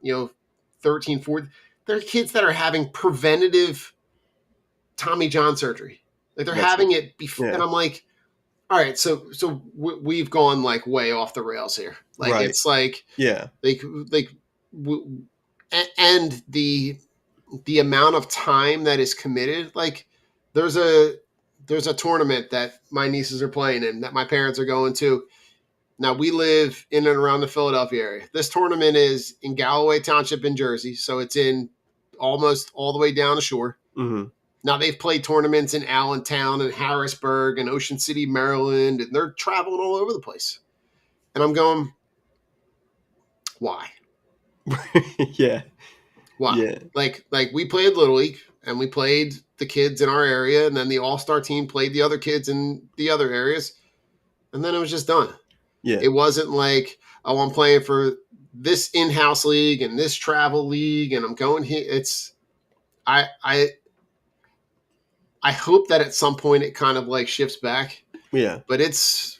D: 13, 14. They're kids that are having preventative Tommy John surgery. Like they're
E: That's it.
D: having it before,
E: Yeah.
D: and I'm like, all right, so we've gone like way off the rails here. Like
E: Right.
D: it's like
E: Yeah.
D: like and the amount of time that is committed. Like there's a tournament that my nieces are playing in that my parents are going to. Now we live in and around the Philadelphia area. This tournament is in Galloway Township in Jersey, so it's in almost all the way down the shore.
E: Mhm.
D: Now they've played tournaments in Allentown and Harrisburg and Ocean City, Maryland, and they're traveling all over the place. And I'm going, why?
E: Yeah.
D: Why?
E: Yeah.
D: Like we played Little League and we played the kids in our area, and then the All-Star team played the other kids in the other areas, and then it was just done.
E: Yeah.
D: It wasn't like, oh, I'm playing for this in-house league and this travel league, and I'm going here. It's I I I hope that at some point it kind of like shifts back,
E: Yeah.
D: but it's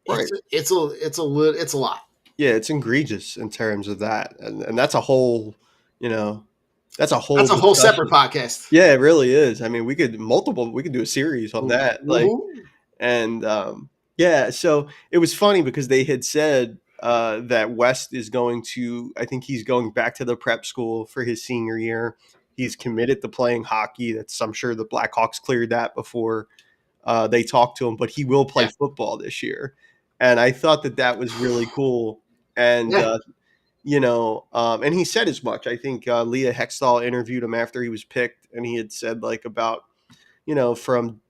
E: Right.
D: it's it's a lot.
E: Yeah, it's egregious in terms of that, and that's a whole, you know, that's a whole
D: That's a whole separate
E: discussion.
D: podcast.
E: Yeah, it really is. I mean, we could do a series on that, like,
D: Mm-hmm.
E: and yeah. So it was funny because they had said that West is going to. I think he's going back to the prep school for his senior year. He's committed to playing hockey. That's I'm sure the Blackhawks cleared that before they talked to him, but he will play
D: Yeah,
E: football this year. And I thought that that was really cool. And,
D: yeah,
E: and he said as much. I think Leah Hextall interviewed him after he was picked, and he had said, like, about, from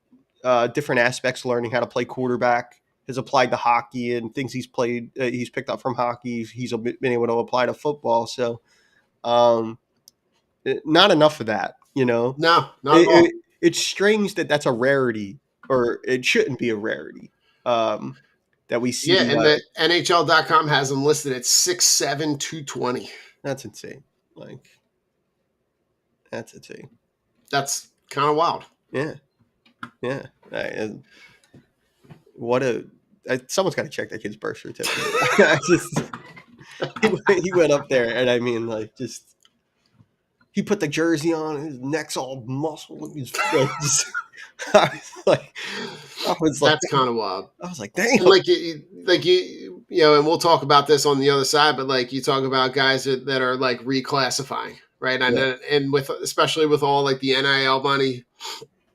E: different aspects, learning how to play quarterback has applied to hockey and things he's picked up from hockey. He's been able to apply to football. So, um, not enough of that,
D: no, not at
E: it,
D: all.
E: it, it's strange that that's a rarity, or it shouldn't be a rarity. Um, that we see.
D: Yeah, and the NHL.com has him listed at 6'7", 220.
E: That's insane. Like, that's insane.
D: That's kind of wild.
E: Yeah. Yeah. Someone's got to check that kid's birth certificate. He went up there, and I mean, like, he put the jersey on, his neck's all muscle, and his face. I was like,
D: that's kind of wild.
E: I was like, damn.
D: And you know, and we'll talk about this on the other side, but like you talk about guys that are like reclassifying, right? And with especially with all like the NIL money,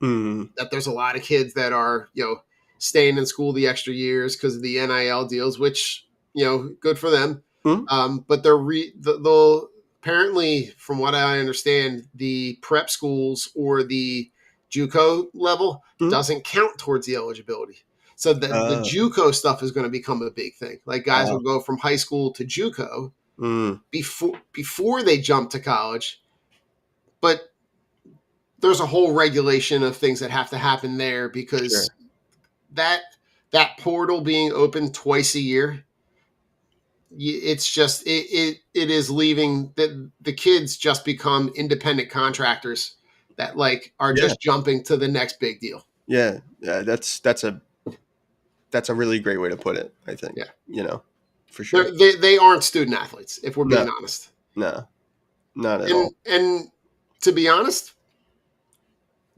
D: that there's a lot of kids that are, you know, staying in school the extra years because of the NIL deals, which, you know, good for them. But they'll apparently, from what I understand, the prep schools or the JUCO level doesn't count towards the eligibility. So the JUCO stuff is going to become a big thing. Like guys will go from high school to JUCO before they jump to college, but there's a whole regulation of things that have to happen there because that portal being open twice a year, it's just it is leaving the kids just become independent contractors that like are just jumping to the next big deal.
E: Yeah, that's a really great way to put it, I think.
D: Yeah,
E: you know, for sure.
D: They aren't student athletes, if we're being honest.
E: No, not at all.
D: And to be honest,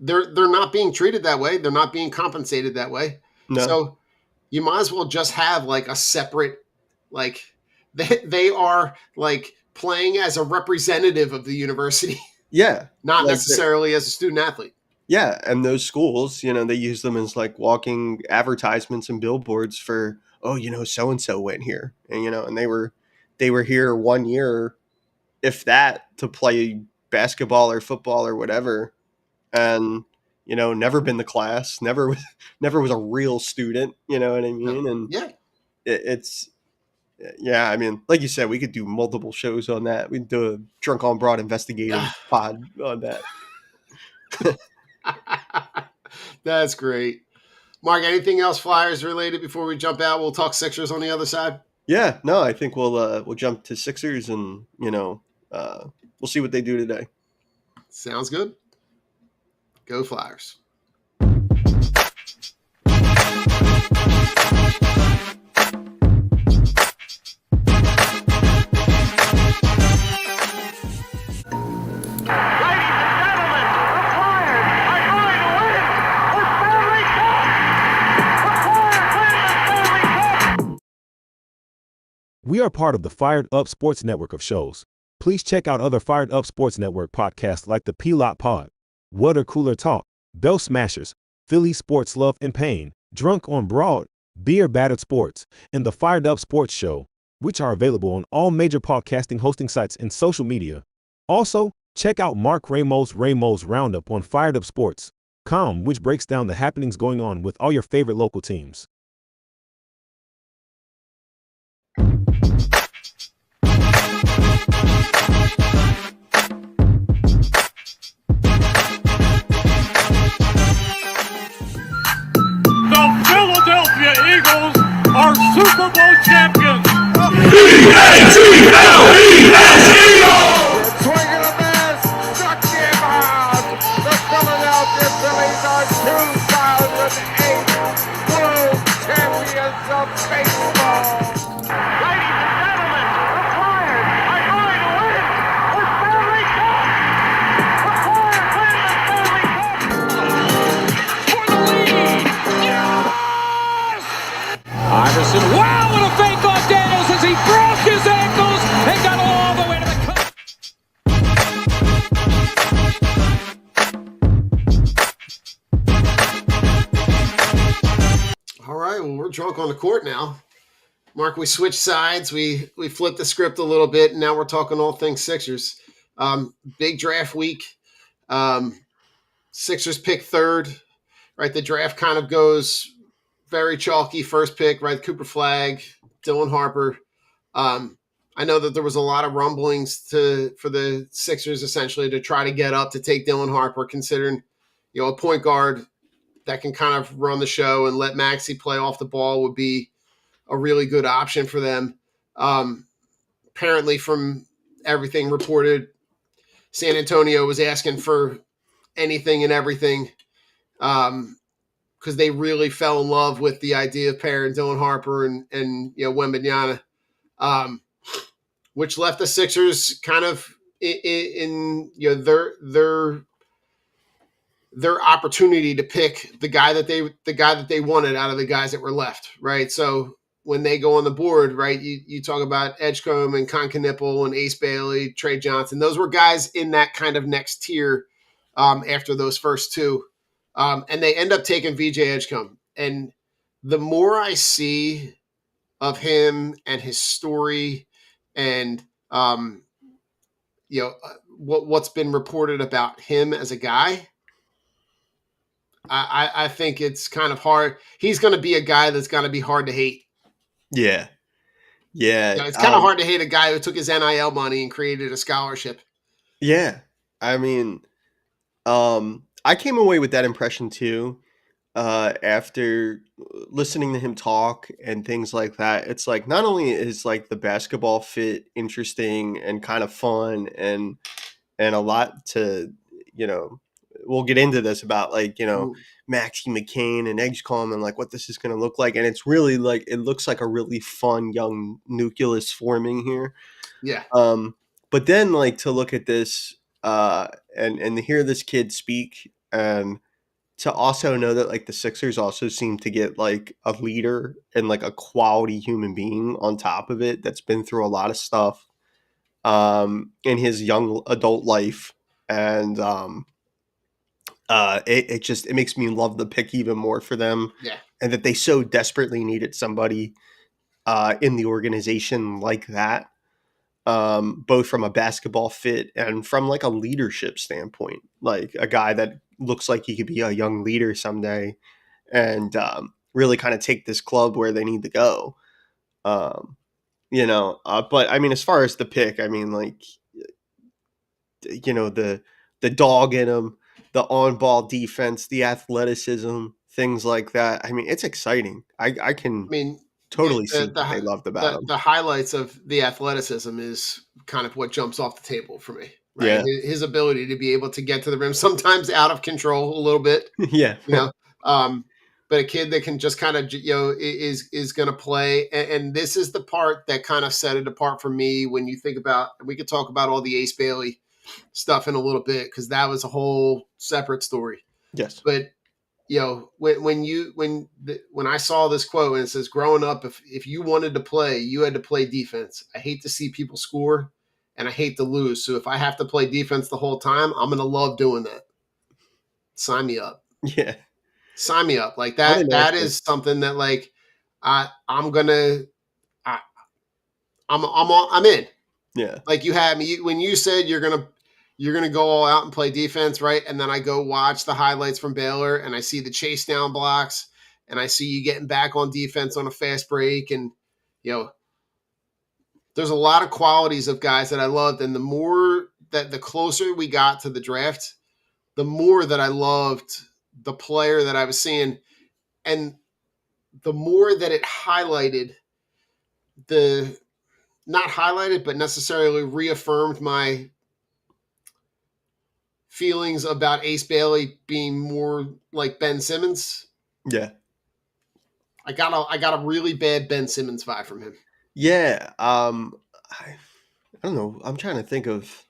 D: they're not being treated that way. They're not being compensated that way.
E: No.
D: So you might as well just have like a separate, like they are like playing as a representative of the university.
E: Yeah.
D: Not like necessarily as a student athlete.
E: Yeah. And those schools, you know, they use them as like walking advertisements and billboards for, oh, you know, so-and-so went here. And, you know, and they were here 1 year, if that, to play basketball or football or whatever. And, you know, never been to class, never was a real student, you know what I mean? And it's, I mean, like you said, we could do multiple shows on that. We'd do a Drunk on Broad investigative pod on that.
D: That's great. Mark, anything else Flyers related before we jump out? We'll talk Sixers on the other side.
E: Yeah, no, I think we'll jump to Sixers and, you know, we'll see what they do today.
D: Sounds good. Go Flyers.
A: We are part of the Fired Up Sports Network of shows. Please check out other Fired Up Sports Network podcasts like the P-Lot Pod, Water Cooler Talk, Bell Smashers, Philly Sports Love and Pain, Drunk on Broad, Beer Battered Sports, and the Fired Up Sports Show, which are available on all major podcasting hosting sites and social media. Also, check out Mark Ramos' Roundup on firedupsports.com, which breaks down the happenings going on with all your favorite local teams.
B: Eagles are Super Bowl champions.
C: Swing and a miss. Struck him out. The Philadelphia Phillies are 2008 World Champions of Baseball.
B: Ladies and gentlemen, the Flyers are going to win the Stanley Cup. The Flyers win the Stanley Cup for the lead. Iverson, wow, what a fake off Daniels as he broke his ankles and got all the way to the
D: cup. All right, well, we're drunk on the court now. Mark, we switched sides. We flipped the script a little bit, and now we're talking all things Sixers. Big draft week. Sixers pick third, right? The draft kind of goes very chalky. First pick, right? Cooper Flagg, Dylan Harper. I know that there was a lot of rumblings for the Sixers essentially to try to get up to take Dylan Harper, considering, you know, a point guard that can kind of run the show and let Maxey play off the ball would be a really good option for them. Apparently, from everything reported, San Antonio was asking for anything and everything because they really fell in love with the idea of pairing Dylan Harper and Wembanyama, which left the Sixers kind of in their opportunity to pick the guy that they wanted out of the guys that were left, right? So when they go on the board, right, you talk about Edgecombe and Concanipple and Ace Bailey, Trey Johnson. Those were guys in that kind of next tier after those first two. And they end up taking VJ Edgecombe. And the more I see of him and his story and what's been reported about him as a guy, I think it's kind of hard. He's going to be a guy that's going to be hard to hate.
E: Yeah. Yeah.
D: It's kind of hard to hate a guy who took his NIL money and created a scholarship.
E: Yeah. I mean, I came away with that impression too. After listening to him talk and things like that, it's like not only is like the basketball fit interesting and kind of fun and a lot to, we'll get into this about like, Maxie McCain and Edgecombe and like what this is going to look like. And it's really like, it looks like a really fun young nucleus forming here.
D: Yeah.
E: But then like to look at this and hear this kid speak and to also know that like the Sixers also seem to get like a leader and like a quality human being on top of it that's been through a lot of stuff in his young adult life. And it makes me love the pick even more for them.
D: Yeah.
E: And that they so desperately needed somebody in the organization like that. Both from a basketball fit and from like a leadership standpoint, like a guy that looks like he could be a young leader someday and really kind of take this club where they need to go. But I mean, as far as the pick, I mean, like, the dog in him, the on-ball defense, the athleticism, things like that. I mean, it's exciting. I can totally see what they loved about him.
D: The highlights of the athleticism is kind of what jumps off the table for me. Right?
E: Yeah.
D: His ability to be able to get to the rim, sometimes out of control a little bit.
E: Yeah.
D: But a kid that can just kind of is going to play, and this is the part that kind of set it apart for me. When you think about, we could talk about all the Ace Bailey stuff in a little bit because that was a whole separate story.
E: Yes.
D: But when I saw this quote and it says, growing up, if you wanted to play, you had to play defense. I hate to see people score and I hate to lose. So if I have to play defense the whole time, I'm going to love doing that. Sign me up.
E: Yeah.
D: Sign me up. Like that is something that like, I'm in.
E: Yeah.
D: Like you had me when you said you're going to go all out and play defense, right? And then I go watch the highlights from Baylor and I see the chase down blocks and I see you getting back on defense on a fast break. And, there's a lot of qualities of guys that I loved. And the closer we got to the draft, the more that I loved the player that I was seeing. And the more that it highlighted not highlighted, but necessarily reaffirmed my feelings about Ace Bailey being more like Ben Simmons.
E: Yeah.
D: I got a really bad Ben Simmons vibe from him.
E: Yeah. I don't know. I'm trying to think of.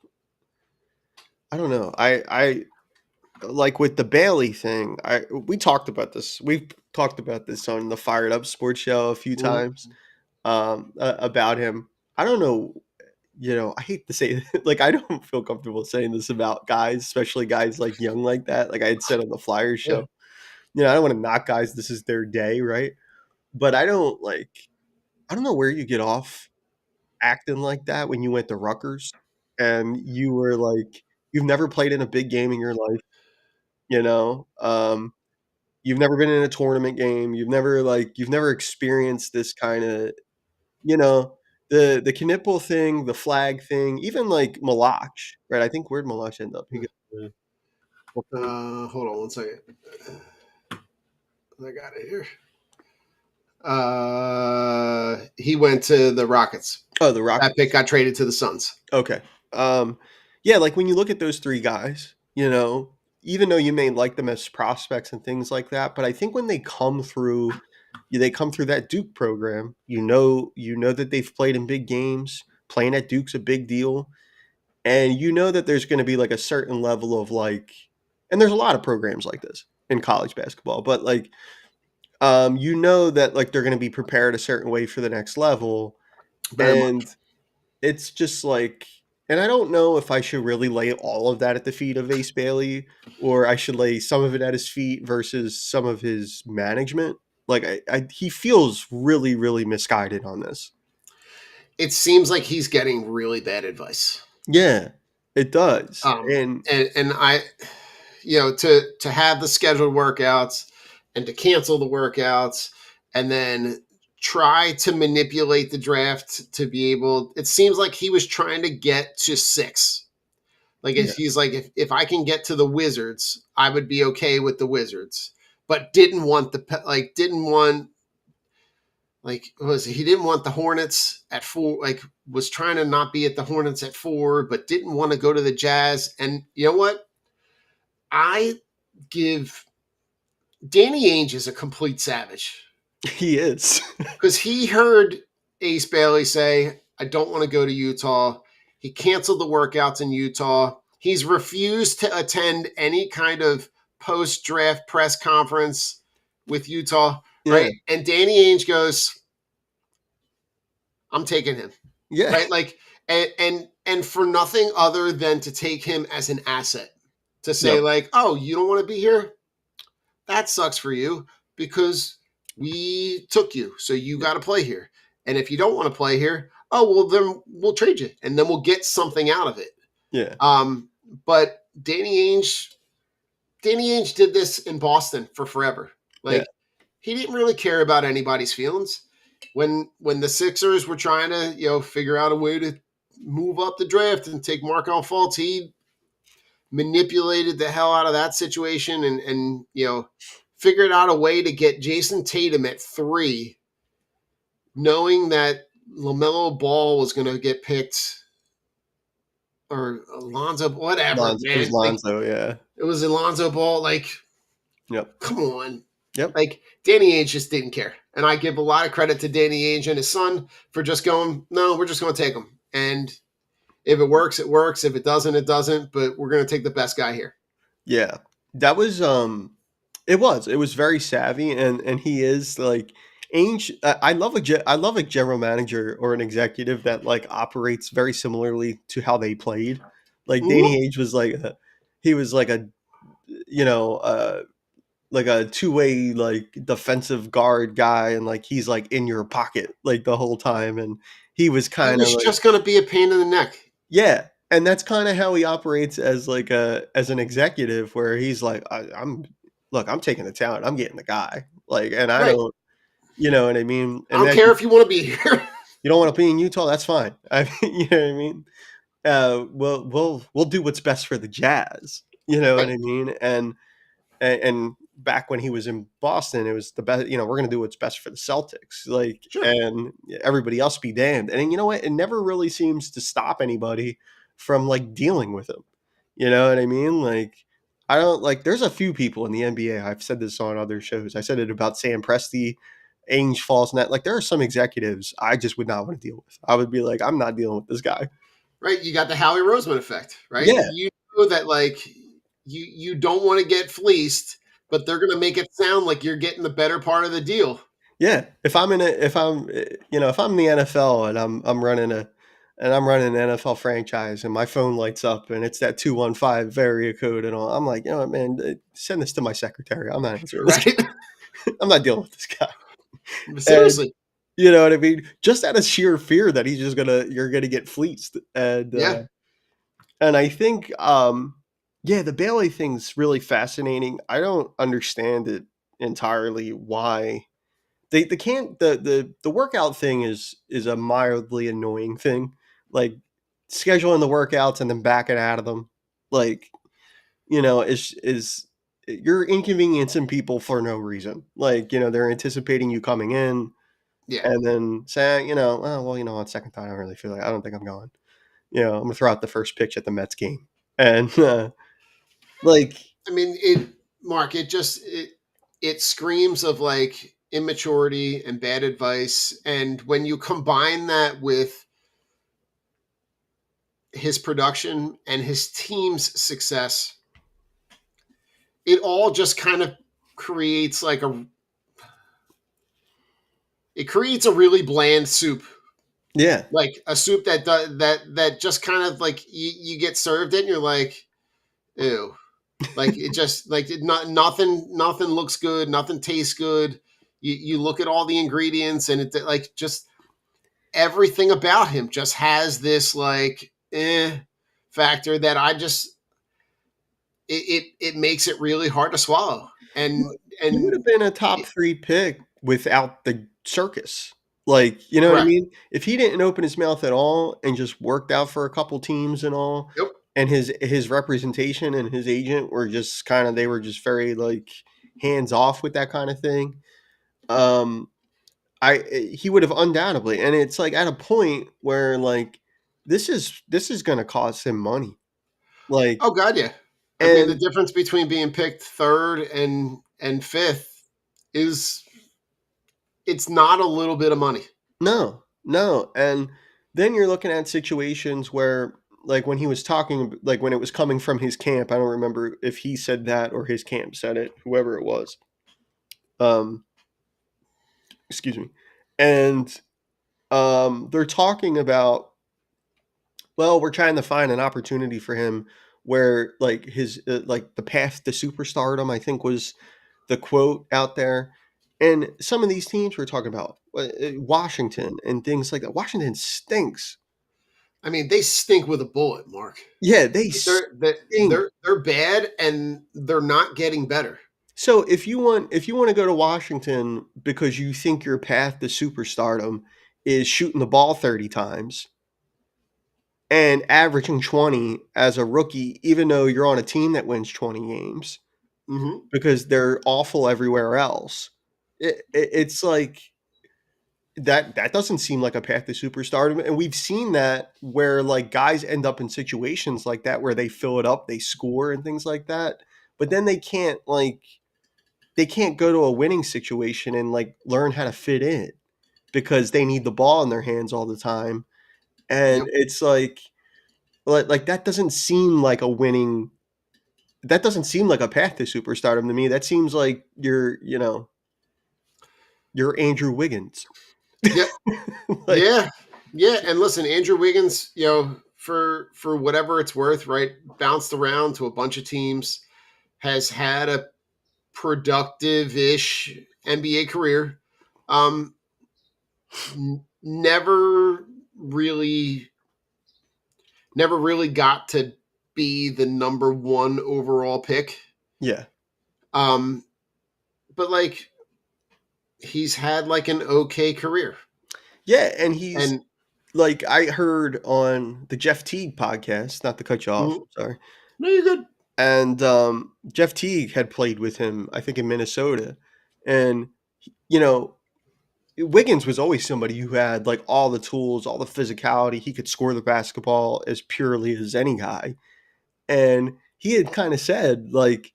E: I don't know. I like with the Bailey thing. We talked about this. We've talked about this on the Fired Up Sports Show a few times. About him. I don't know. I hate to say it, like I don't feel comfortable saying this about guys, especially guys like young like that. Like I had said on the Flyers show. I don't want to knock guys. This is their day, right? But I don't know where you get off acting like that when you went to Rutgers and you were like, you've never played in a big game in your life, you've never been in a tournament game. You've never experienced this kind of, the Knipple thing, the flag thing, even like Malach, right? I think where'd Malach end up?
D: Hold on one second. I got it here. He went to the Rockets.
E: Oh, the
D: That
E: Rockets.
D: pick got traded to the Suns.
E: Okay. Yeah, like when you look at those three guys, even though you may like them as prospects and things like that, but I think when they come through that Duke program, that they've played in big games. Playing at Duke's a big deal, and you know that there's going to be like a certain level of like, and there's a lot of programs like this in college basketball, but like, that like they're going to be prepared a certain way for the next level,
D: Very much.
E: and it's just like, and I don't know if I should really lay all of that at the feet of Ace Bailey, or I should lay some of it at his feet versus some of his management. Like he feels really, really misguided on this.
D: It seems like he's getting really bad advice.
E: Yeah, it does.
D: And I, to have the scheduled workouts and to cancel the workouts and then try to manipulate the draft to be able. It seems like he was trying to get to 6. Like
E: Yeah.
D: he's like, if I can get to the Wizards, I would be okay with the Wizards, but didn't want he didn't want the Hornets at 4, like was trying to not be at the Hornets at 4, but didn't want to go to the Jazz. And you know what? I give Danny Ainge is a complete savage
E: He is.
D: because he heard Ace Bailey say, I don't want to go to Utah. He canceled the workouts in Utah. He's refused to attend any kind of post-draft press conference with Utah,
E: Yeah.
D: right? And Danny Ainge goes, I'm taking him.
E: Yeah.
D: Right? Like, and for nothing other than to take him as an asset. To say,
E: Yep.
D: like, oh, you don't want to be here? That sucks for you because we took you. So you got to play here. And if you don't want to play here, oh, well, then we'll trade you. And then we'll get something out of it.
E: Yeah.
D: But Danny Ainge did this in Boston for forever. Like, he didn't really care about anybody's feelings. When the Sixers were trying to, figure out a way to move up the draft and take Markelle Fultz, he manipulated the hell out of that situation and figured out a way to get Jason Tatum at 3, knowing that LaMelo Ball was going to get picked or Alonzo, whatever,
E: It was
D: man.
E: Lonzo, yeah.
D: It was Alonzo Ball. Like,
E: Yep.
D: come on.
E: Yep.
D: Like, Danny Ainge just didn't care. And I give a lot of credit to Danny Ainge and his son for just going, no, we're just going to take him. And if it works, it works. If it doesn't, it doesn't. But we're going to take the best guy here.
E: Yeah. That was it was very savvy, and he is like Ainge. I love a general manager or an executive that like operates very similarly to how they played. Like Danny Ainge was he was like a you know like a two-way like defensive guard guy, and like he's like in your pocket like the whole time, and he was
D: It
E: kind of
D: was
E: like,
D: just going to be a pain in the neck.
E: yeah, and that's kind of how he operates as like as an executive, where he's like, I'm taking the talent, I'm getting the guy, like, and I
D: Right.
E: don't, you know what I mean?
D: I
E: And
D: don't care if you want to be here.
E: you don't want to be in Utah, that's fine. You know what I mean? We'll do what's best for the Jazz. You know what I mean? And back when he was in Boston, it was the best. We're going to do what's best for the Celtics. Like,
D: Sure.
E: and everybody else be damned. And you know what? It never really seems to stop anybody from like dealing with him. You know what I mean? Like, I don't like. There's a few people in the NBA. I've said this on other shows. I said it about Sam Presti, Ainge falls net. Like, there are some executives I just would not want to deal with. I would be like, I'm not dealing with this guy.
D: Right. You got the Howie Roseman effect, right?
E: Yeah.
D: You know that like you don't want to get fleeced, but they're going to make it sound like you're getting the better part of the deal.
E: Yeah, if I'm in the NFL and I'm running an NFL franchise and my phone lights up and it's that 215 area code and all, I'm like, you know what, man, send this to my secretary. I'm not answering this.
D: Right.
E: I'm not dealing with this guy.
D: Seriously.
E: And, you know what I mean? Just out of sheer fear that you're gonna get fleeced. And
D: Yeah.
E: and I think the Bailey thing's really fascinating. I don't understand it entirely why. They can't the workout thing is a mildly annoying thing. Like scheduling the workouts and then backing out of them. Like, is you're inconveniencing people for no reason. Like, they're anticipating you coming in
D: Yeah.
E: and then saying, oh, well, on second thought, I don't really feel like, I don't think I'm going. I'm gonna throw out the first pitch at the Mets game, and like,
D: I mean, Mark, it screams of like immaturity and bad advice. And when you combine that with his production and his team's success, it all just kind of creates like it creates a really bland soup,
E: yeah,
D: like a soup that just kind of like you get served it and you're like, ew. Like it just like nothing looks good, nothing tastes good. You look at all the ingredients and it like just everything about him just has this like factor that I just it makes it really hard to swallow.
E: he would
D: And
E: have been a top
D: it,
E: 3 pick without the circus. Like, you know what I
D: correct.
E: mean? If he didn't open his mouth at all and just worked out for a couple teams and all,
D: Yep.
E: and his representation and his agent were just kind of, they were just very like hands off with that kind of thing. Um, he would have undoubtedly, and it's like at a point where like this is going to cost him money. Like,
D: Oh God, yeah. I mean, the
E: and
D: difference between being picked third and fifth is it's not a little bit of money.
E: no, no. And then you're looking at situations where, like, when he was talking, like, when it was coming from his camp, I don't remember if he said that or his camp said it, whoever it was. Um, excuse me. And they're talking about, well, we're trying to find an opportunity for him where, like, his, like, the path to superstardom, I think was the quote out there. And some of these teams we're talking about, Washington and things like that. Washington stinks.
D: I mean, they stink with a bullet, Mark.
E: Yeah, they stink.
D: They're bad and they're not getting better.
E: So if you want to go to Washington because you think your path to superstardom is shooting the ball 30 times and averaging 20 as a rookie, even though you're on a team that wins 20 games
D: Mm-hmm.
E: because they're awful everywhere else, it's like that doesn't seem like a path to superstardom. And we've seen that where like guys end up in situations like that where they fill it up, they score and things like that, but then they can't go to a winning situation and like learn how to fit in because they need the ball in their hands all the time. And
D: Yep.
E: it's like that doesn't seem like a winning, that doesn't seem like a path to superstardom to me. That seems like you're Andrew Wiggins.
D: Yep.
E: Like,
D: Yeah. Yeah. And listen, Andrew Wiggins, for whatever it's worth, right, bounced around to a bunch of teams, has had a productive-ish NBA career. Um, never really, never really got to be the number one overall pick.
E: yeah.
D: Um, but like he's had like an okay career,
E: Yeah, and he's
D: and
E: like, I heard on the Jeff Teague podcast, not to cut you off,
D: Mhm.
E: sorry.
D: No, you're good.
E: And Jeff Teague had played with him, I think, in Minnesota. And, you know, Wiggins was always somebody who had like all the tools, all the physicality. He could score the basketball as purely as any guy. And he had kind of said, like,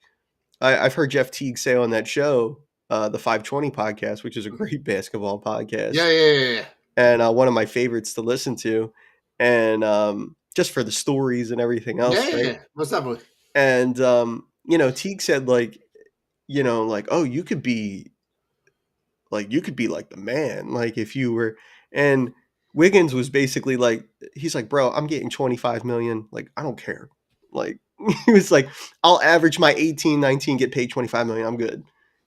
E: I've heard Jeff Teague say on that show, the 520 podcast, which is a great basketball podcast,
D: Yeah.
E: and one of my favorites to listen to. And just for the stories and everything else, right?
D: Most definitely.
E: And Teague said, like, like, oh, you could be like the man, like if you were. And Wiggins was basically like, he's like, bro, I'm getting 25 million, like I don't care. Like, he was like, I'll average my 18, 19, get paid 25 million, I'm good.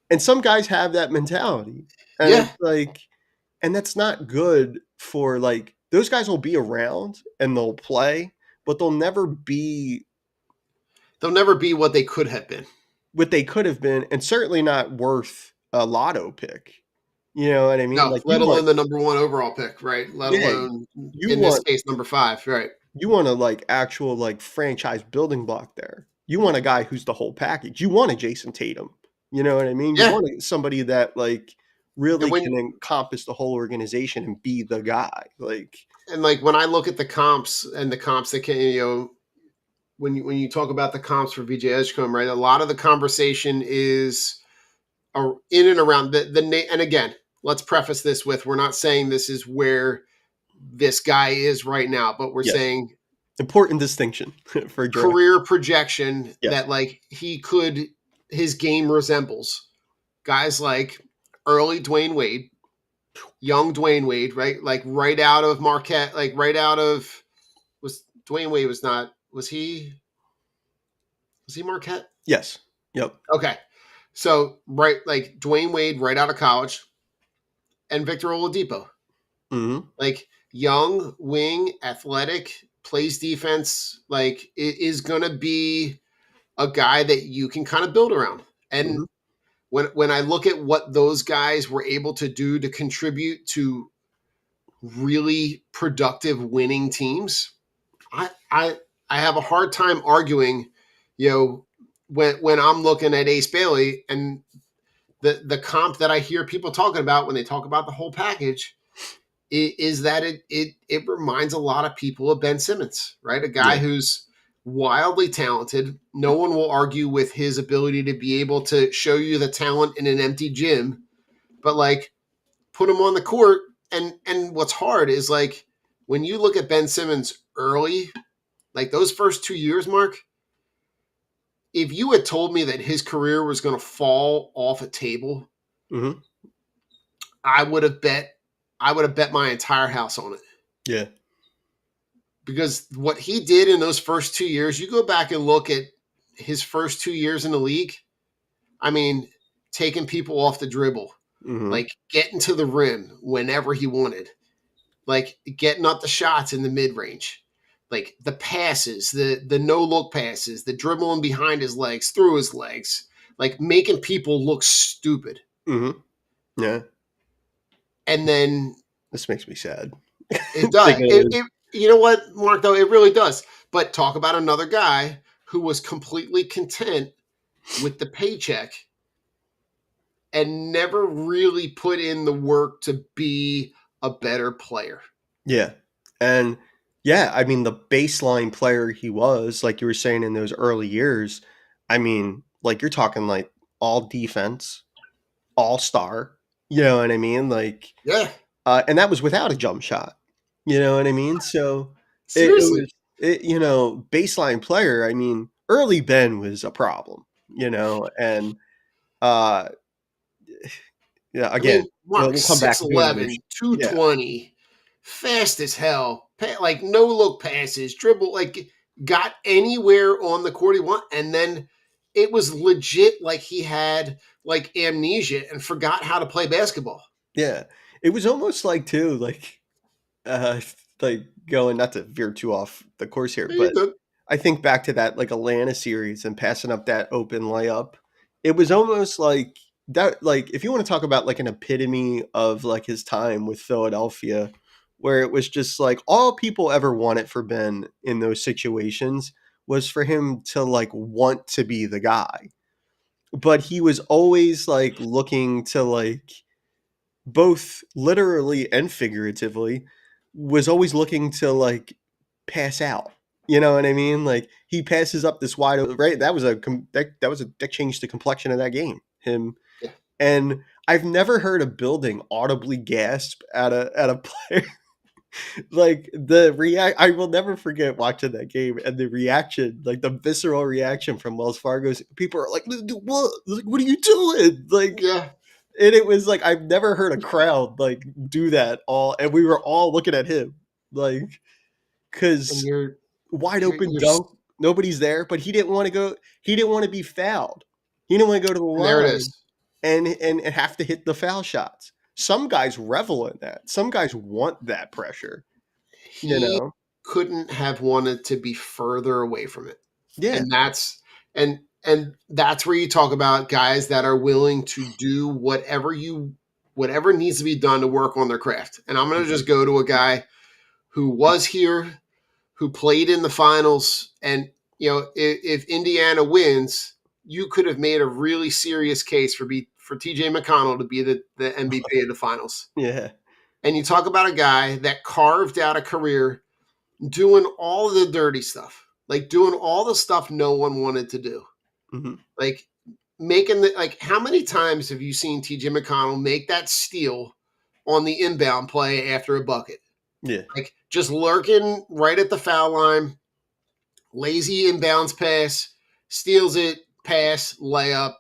E: And some guys have that mentality, and
D: Yeah,
E: it's like, and that's not good for, like, those guys will be around and they'll play, but they'll never be
D: they'll never be what they could have been.
E: what they could have been, and certainly not worth a lotto pick. You know what I mean?
D: No,
E: Like,
D: let alone the number one overall pick, right? Let
E: yeah,
D: alone
E: you
D: in this
E: want
D: case number 5, right?
E: you want a like actual like franchise building block there. You want a guy who's the whole package. You want a Jason Tatum. You know what I mean? You
D: Yeah.
E: want somebody that like really
D: And when-
E: can encompass the whole organization and be the guy. Like,
D: And like when I look at the comps and the comps that can, when you talk about the comps for VJ Edgecombe, right? A lot of the conversation is in and around the and again, let's preface this with we're not saying this is where this guy is right now, but we're
E: yes,
D: saying
E: important distinction for draft.
D: career projection
E: Yes.
D: that like his game resembles guys like early Dwayne Wade, young Dwayne Wade, right? Like right out of Marquette, like right out of was Dwayne Wade was he Marquette?
E: Yes. Yep.
D: Okay. So right like Dwayne Wade right out of college and Victor Oladipo.
E: hmm
D: Like young, wing, athletic, plays defense, like it is gonna be a guy that you can kind of build around. And
E: hmm
D: when I look at what those guys were able to do to contribute to really productive winning teams, I have a hard time arguing, when I'm looking at Ace Bailey and the comp that I hear people talking about when they talk about the whole package is that it reminds a lot of people of Ben Simmons, right? A guy
E: Yeah.
D: who's wildly talented. No one will argue with his ability to be able to show you the talent in an empty gym, but like put him on the court. And what's hard is like when you look at Ben Simmons early, like those first 2 years, Mark, if you had told me that his career was going to fall off a table,
E: hmm
D: I would have bet my entire house on it.
E: Yeah.
D: Because what he did in those first 2 years, you go back and look at his first 2 years in the league. I mean, taking people off the dribble,
E: hmm
D: like getting to the rim whenever he wanted, like getting up the shots in the mid range, like the passes, the no look passes, the dribbling behind his legs, through his legs, like making people look stupid.
E: hmm Yeah.
D: And then
E: This makes me sad.
D: it does.
E: Thinking of it.
D: You know what, Mark, though? It really does. But talk about another guy who was completely content with the paycheck and never really put in the work to be a better player.
E: Yeah. And yeah, I mean, the baseline player he was, like you were saying in those early years, I mean, like you're talking like all defense, all star, you know what I mean? Like,
D: Yeah,
E: and that was without a jump shot, you know what I mean? So it
D: seriously.
E: was, baseline player. I mean, early Ben was a problem, and, uh, yeah,
D: I mean,
E: again,
D: Mark,
E: we'll come back to doing
D: 6'11",
E: this. Yeah.
D: 220, fast as hell, like no look passes, dribble, like got anywhere on the court he want. And then it was legit like he had like amnesia and forgot how to play basketball.
E: Yeah. It was almost like too, uh like going not to veer too off the course here, but I think back to that like Atlanta series and passing up that open layup. It was almost like that, like if you want to talk about like an epitome of like his time with Philadelphia, where it was just like all people ever wanted for Ben in those situations was for him to like want to be the guy. But he was always like looking to like both literally and figuratively was always looking to like pass out. You know what I mean? Like he passes up this wide right. That was that changed the complexion of that game. Him
D: Yeah.
E: and I've never heard a building audibly gasp at a player. Like I will never forget watching that game and the reaction, like the visceral reaction from Wells Fargo's people are like, what? Like, what are you doing? Like,
D: Yeah.
E: and it was like I've never heard a crowd like do that all, and we were all looking at him like
D: And
E: because wide open dunk, nobody's there, but he didn't want to go. He didn't want to be fouled. He didn't want to go to the
D: and there it
E: line
D: is.
E: and have to hit the foul shots. Some guys revel in that. Some guys want that pressure.
D: He couldn't have wanted to be further away from it.
E: Yeah,
D: And that's where you talk about guys that are willing to do whatever needs to be done to work on their craft. And I'm going to just go to a guy who was here, who played in the finals, and if Indiana wins, you could have made a really serious case for TJ McConnell to be the MVP of the finals.
E: Yeah.
D: And you talk about a guy that carved out a career doing all the dirty stuff, like doing all the stuff no one wanted to do.
E: Hmm.
D: Like how many times have you seen TJ McConnell make that steal on the inbound play after a bucket?
E: Yeah.
D: Like just lurking right at the foul line, lazy inbounds pass, steals it, pass, layup,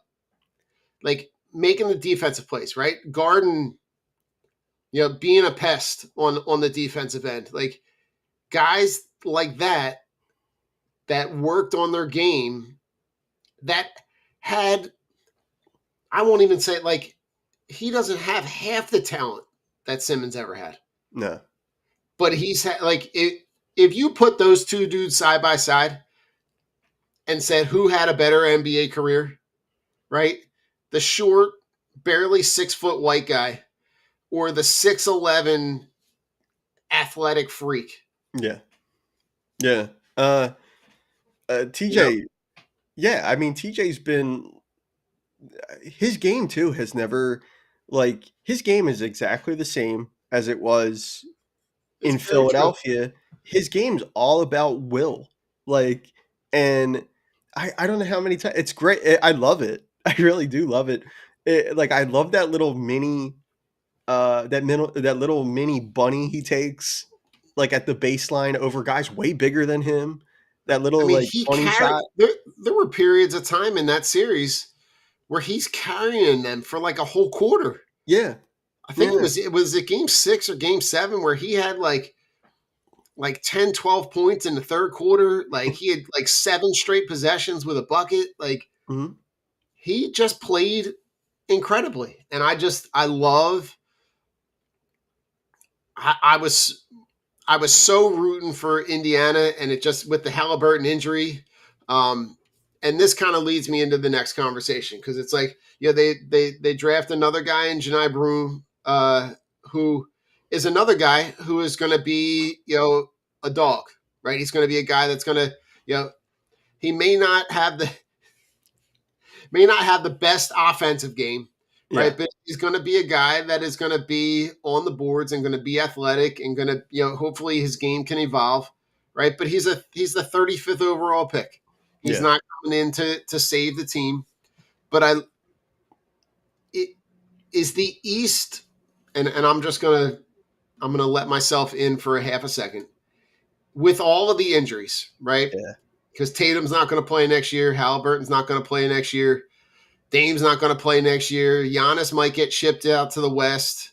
D: like making the defensive plays, right? Garden, being a pest on the defensive end. Like guys like that worked on their game that had, I won't even say, like, he doesn't have half the talent that Simmons ever had.
E: No.
D: But he's had, like, if you put those two dudes side by side and said who had a better NBA career, right? The short, barely 6 foot white guy or the 6'11 athletic freak.
E: Yeah. Yeah. TJ. Yeah. I mean, TJ's been, his game too has never, like, his game is exactly the same as it was
D: It's
E: in
D: very true.
E: Philadelphia. His game's all about will. Like, and I don't know how many times, it's great. I love it. I really do love it. Like, I love that little mini, that little mini bunny he takes, like at the baseline over guys way bigger than him. That
D: I
E: little
D: mean,
E: like
D: he
E: bunny
D: carried.
E: shot.
D: There were periods of time in that series where he's carrying them for like a whole quarter.
E: Yeah.
D: I think
E: Yeah.
D: it was at game 6 or game 7 where he had like 10, 12 points in the third quarter. Like he had like 7 straight possessions with a bucket. Like
E: Mhm.
D: he just played incredibly. And I love, I was so rooting for Indiana, and it just, with the Halliburton injury. And this kind of leads me into the next conversation because it's like, they draft another guy in Janai Broom, who is another guy who is going to be, a dog, right? He's going to be a guy that's going to, he may not have the best offensive game, right?
E: Yeah.
D: But he's going to be a guy that is going to be on the boards and going to be athletic and going to, hopefully his game can evolve, right? But he's the 35th overall pick. He's
E: Yeah.
D: not coming in to save the team. But it is the East, and I'm gonna let myself in for a half a second with all of the injuries, right?
E: Yeah.
D: Because Tatum's not going to play next year, Halliburton's not going to play next year. Dame's not going to play next year. Giannis might get shipped out to the West.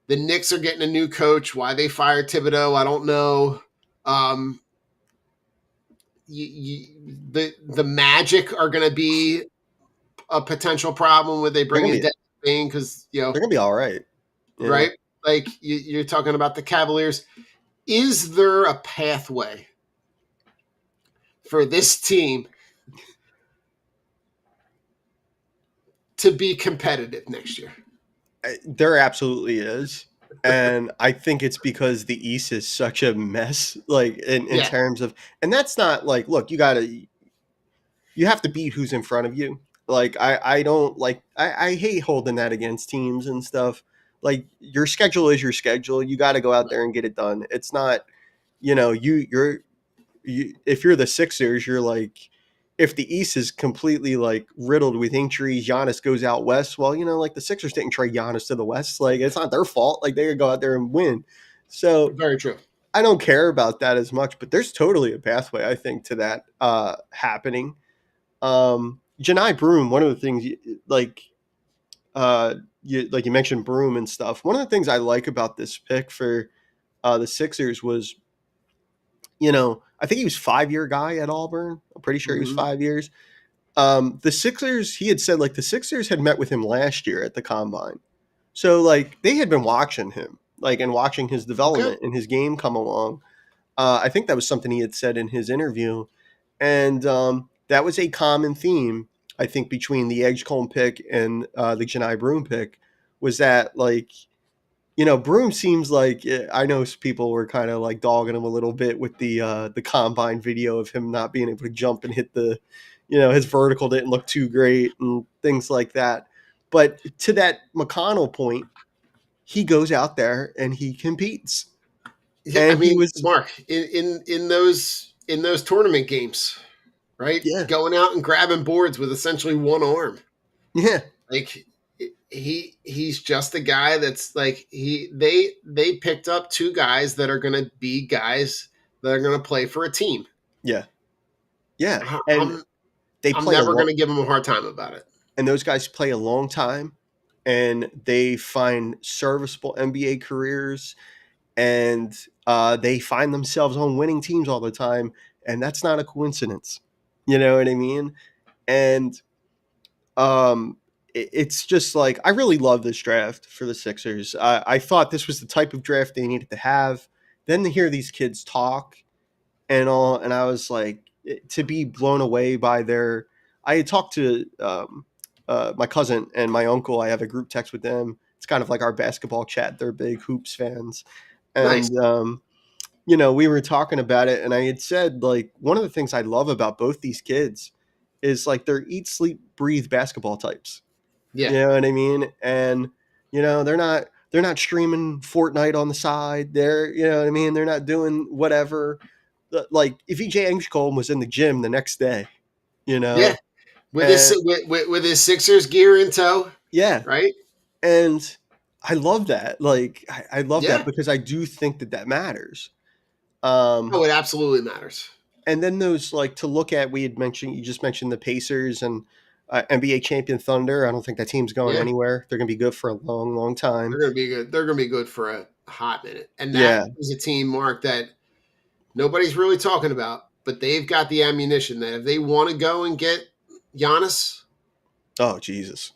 D: The Knicks are getting a new coach. Why they fired Thibodeau, I don't know. The Magic are going to be a potential problem when they
E: They're
D: bring
E: gonna
D: in
E: be
D: Devin because,
E: they're gonna be all right. Yeah.
D: right? Like you're talking about the Cavaliers. Is there a pathway for this team to be competitive next year?
E: There absolutely is. And I think it's because the East is such a mess, like in
D: Yeah.
E: terms of, and that's not like, look, you have to beat who's in front of you. Like I don't like, I hate holding that against teams and stuff. Like your schedule is your schedule. You got to go out there and get it done. It's not, if you're the Sixers, you're like, if the East is completely like riddled with injuries, Giannis goes out west. Well, like the Sixers didn't trade Giannis to the West. Like it's not their fault. Like they could go out there and win. So
D: Very true.
E: I don't care about that as much. But there's totally a pathway, I think, to that happening. Janai Broom, one of the things you mentioned Broom and stuff. One of the things I like about this pick for the Sixers was, I think he was 5-year guy at Auburn. I'm pretty sure he was
D: Mhm.
E: 5 years. The Sixers, he had said like the Sixers had met with him last year at the combine. So like they had been watching him, like, and watching his development and his game come along. I think that was something he had said in his interview. And that was a common theme, I think, between the Edgecombe pick and the Janai Broom pick, was that like Broom seems like I know people were kind of like dogging him a little bit with the combine video of him not being able to jump and hit his vertical didn't look too great and things like that. But to that McConnell point, he goes out there and he competes,
D: Yeah, I
E: and he
D: mean,
E: was
D: Mark, in those tournament games, right?
E: yeah,
D: Going out and grabbing boards with essentially one arm.
E: yeah,
D: Like he's just a guy that's like they picked up two guys that are going to be guys that are going to play for a team.
E: yeah, yeah,
D: I-
E: and
D: I'm
E: they
D: I'm
E: play a
D: never
E: long,
D: going to give him a hard time about it.
E: and those guys play a long time, and they find serviceable NBA careers, and they find themselves on winning teams all the time, and that's not a coincidence. You know what I mean? And it's just like I really love this draft for the Sixers. I thought this was the type of draft they needed to have. Then to hear these kids talk and all, and I was like, to be blown away by their. I had talked to my cousin and my uncle. I have a group text with them. It's kind of like our basketball chat. They're big hoops fans,
D: Nice.
E: and we were talking about it, and I had said like one of the things I love about both these kids is like they're eat, sleep, breathe basketball types.
D: Yeah.
E: You know what I mean? And they're not streaming Fortnite on the side. You know what I mean? They're not doing whatever. Like if EJ Engstrom was in the gym the next day, you
D: Yeah.
E: know,
D: With his
E: and
D: with his Sixers gear in tow,
E: yeah,
D: right?
E: and I love that. Like I love that
D: Yeah.
E: because I do think that matters.
D: Oh,
E: Um,
D: it absolutely matters.
E: and then those like to look at, you just mentioned the Pacers and NBA champion Thunder. I don't think that team's going
D: Yeah.
E: anywhere. They're going to be good for a long, long time.
D: They're going to be good. They're going to be good for a hot minute. And that
E: Yeah.
D: is a team, Mark, that nobody's really talking about, but they've got the ammunition that if they want to go and get Giannis,
E: Oh Jesus.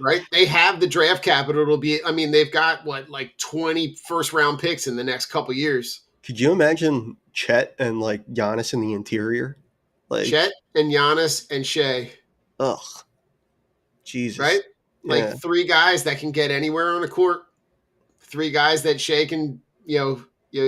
D: right? They have the draft capital. It'll be, I mean, they've got what, like 20 first round picks in the next couple years.
E: Could you imagine Chet and like Giannis in the interior? Like,
D: Chet and Giannis and Shea,
E: ugh,
D: right?
E: Jesus.
D: Like
E: Yeah.
D: three guys that can get anywhere on the court. Three guys that Shea can,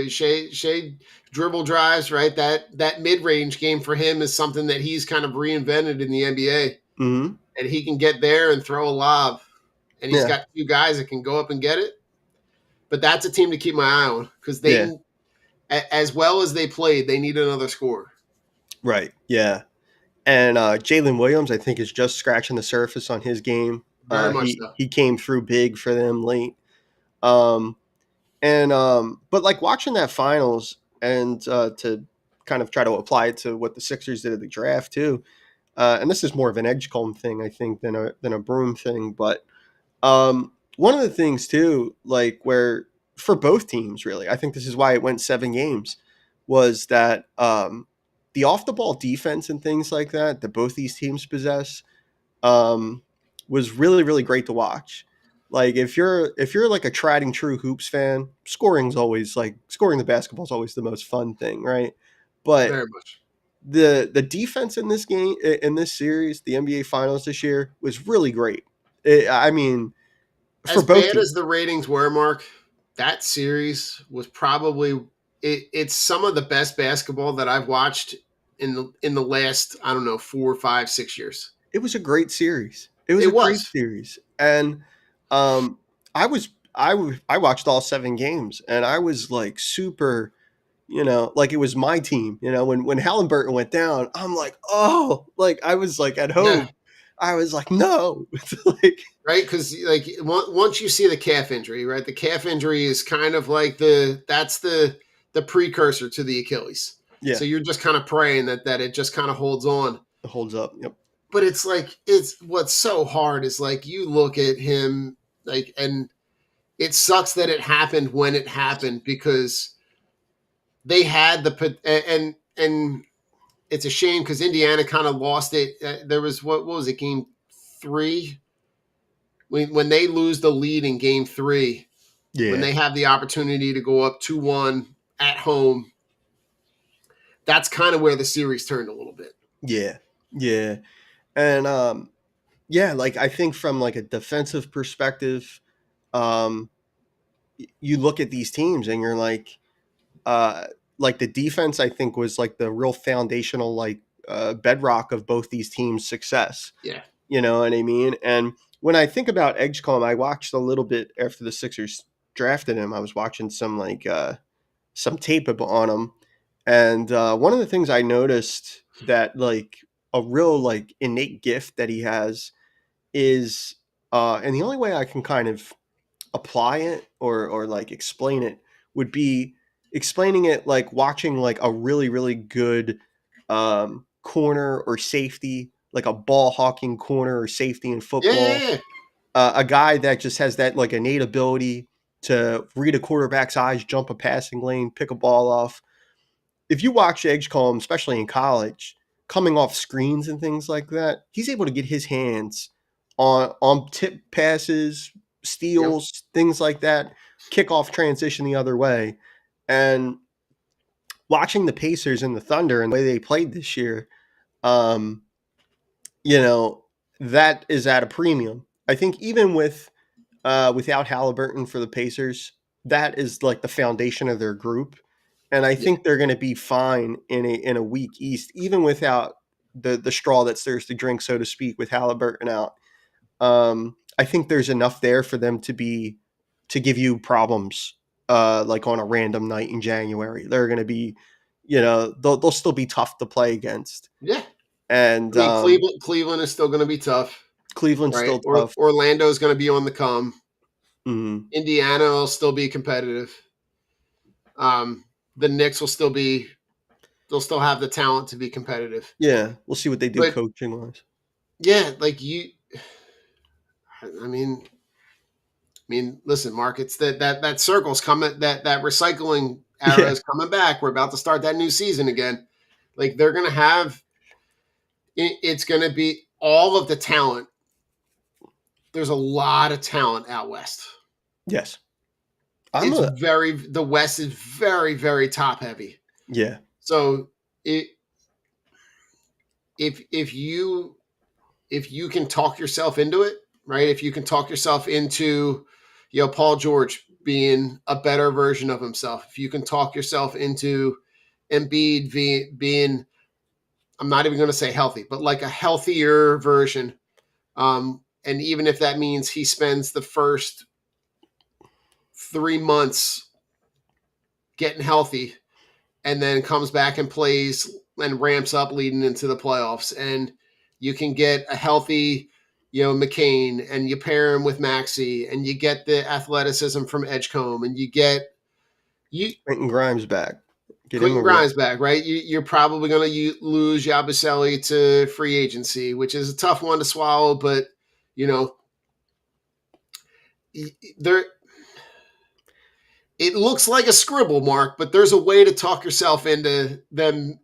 D: Shea dribble drives, right? That mid range game for him is something that he's kind of reinvented in the NBA,
E: Hmm.
D: and he can get there and throw a lob, and he's
E: Yeah.
D: got two guys that can go up and get it. But that's a team to keep my eye on because
E: Yeah.
D: as well as they played, they need another scorer.
E: Right. Yeah. And Jalen Williams, I think, is just scratching the surface on his game.
D: Very much
E: He
D: so.
E: he came through big for them late. But like watching that finals and to kind of try to apply it to what the Sixers did at the draft too. And this is more of an Edgecombe thing, I think, than a Broom thing. But one of the things too, like where for both teams, really, I think this is why it went 7 games, was that the off the ball defense and things like that both these teams possess um, was really really great to watch. Like if you're like a tried and true hoops fan, scoring the basketball is always the most fun thing, right? But
D: Very much.
E: the defense in this game in this series, the NBA Finals this year was really great. I mean, for
D: As
E: both
D: bad
E: teams,
D: as the ratings were, Mark, that series was probably it's some of the best basketball that I've watched in the last, I don't know, 4, 5, 6 years.
E: it was a great series. It was
D: It
E: a great
D: was.
E: series, and I watched all 7 games, and I was like super, like it was my team. When Halliburton went down, I'm like, oh, like I was like at
D: Yeah.
E: home, I was like, no, like
D: Right, because like once you see the calf injury, right? The calf injury is kind of like that's the precursor to the Achilles.
E: yeah,
D: So you're just kind of praying that it just kind of holds on.
E: it holds up. Yep.
D: But it's like it's what's so hard is like you look at him like and it sucks that it happened when it happened because they had and it's a shame because Indiana kind of lost it. There was what was it, game 3 when they lose the lead in game 3 when
E: Yeah,
D: they have the opportunity to go up 2-1 at home. That's kind of where the series turned a little bit.
E: yeah, yeah, and yeah, like I think from like a defensive perspective, um, you look at these teams and you're like the defense, I think, was like the real foundational bedrock of both these teams' success.
D: Yeah.
E: You know what I mean? And when I think about Edgecombe, I watched a little bit after the Sixers drafted him. I was watching some tape on him, and one of the things I noticed that like a real like innate gift that he has is, and the only way I can kind of apply it or like explain it would be explaining it like watching like a really good corner or safety, like a ball hawking corner or safety in
D: Yeah,
E: football.
D: yeah, yeah.
E: A guy that just has that like innate ability to read a quarterback's eyes, jump a passing lane, pick a ball off. If you watch Edgecombe, especially in college, coming off screens and things like that, he's able to get his hands on tip passes,
D: Yep.
E: steals, things like that, kickoff transition the other way. And watching the Pacers and the Thunder and the way they played this year, um, you know, that is at a premium. I think even without Halliburton for the Pacers, that is like the foundation of their group, and I
D: Yeah.
E: think they're going to be fine in a weak East, even without the straw that stirs the drink, so to speak, with Halliburton out. I think there's enough there for them to give you problems, like on a random night in January. They're going to be, they'll still be tough to play against,
D: Yeah.
E: and
D: I mean, Cleveland is still going to be tough,
E: Cleveland's
D: right?
E: still
D: Or
E: tough.
D: Orlando is going to be on the come.
E: Mhm.
D: Indiana will still be competitive. Um, the Knicks will still be. They'll still have the talent to be competitive.
E: Yeah, we'll see what they do
D: But
E: coaching wise.
D: yeah, like you. Listen, Mark. It's that circle's coming. That recycling era
E: Yeah.
D: is coming back. We're about to start that new season again. Like they're going to have. It's going to be all of the talent. There's a lot of talent out west.
E: Yes.
D: The West is very, very top heavy.
E: Yeah.
D: So it if you can talk yourself into it, right? If you can talk yourself into, Paul George being a better version of himself, if you can talk yourself into Embiid being, I'm not even going to say healthy, but like a healthier version. And even if that means he spends the first 3 months getting healthy and then comes back and plays and ramps up leading into the playoffs. And you can get a healthy, McCain, and you pair him with Maxey, and you get the athleticism from Edgecombe, and you get you
E: Quentin Grimes back. Get him
D: Quentin
E: a ring.
D: Grimes back, right? You're probably going to lose Yabusele to free agency, which is a tough one to swallow, but you know, there. It looks like a scribble, Mark, but there's a way to talk yourself into them.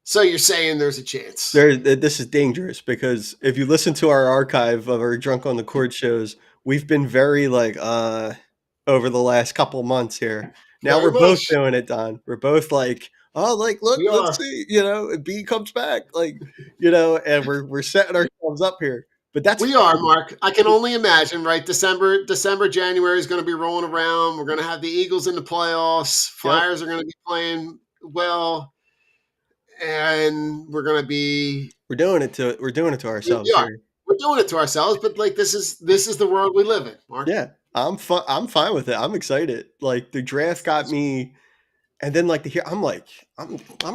D: So you're saying there's a chance.
E: This is dangerous because if you listen to our archive of our Drunk on the Court shows, we've been very like over the last couple months here. Now
D: Very
E: we're both
D: much.
E: doing it, Don. We're both like, oh, like look,
D: We
E: let's
D: are.
E: see, if B comes back, like, and we're setting ourselves up here. But that's
D: We are,
E: fine.
D: Mark. I can only imagine, right? December, January is going to be rolling around. We're going to have the Eagles in the playoffs.
E: Yep.
D: Flyers are going to be playing well, and we're going to be.
E: We're doing it to
D: We
E: ourselves
D: are.
E: here.
D: We're doing it to ourselves, but like this is the world we live in, Mark.
E: Yeah. I'm fine with it. I'm excited. Like the draft got me. And then like to hear, I'm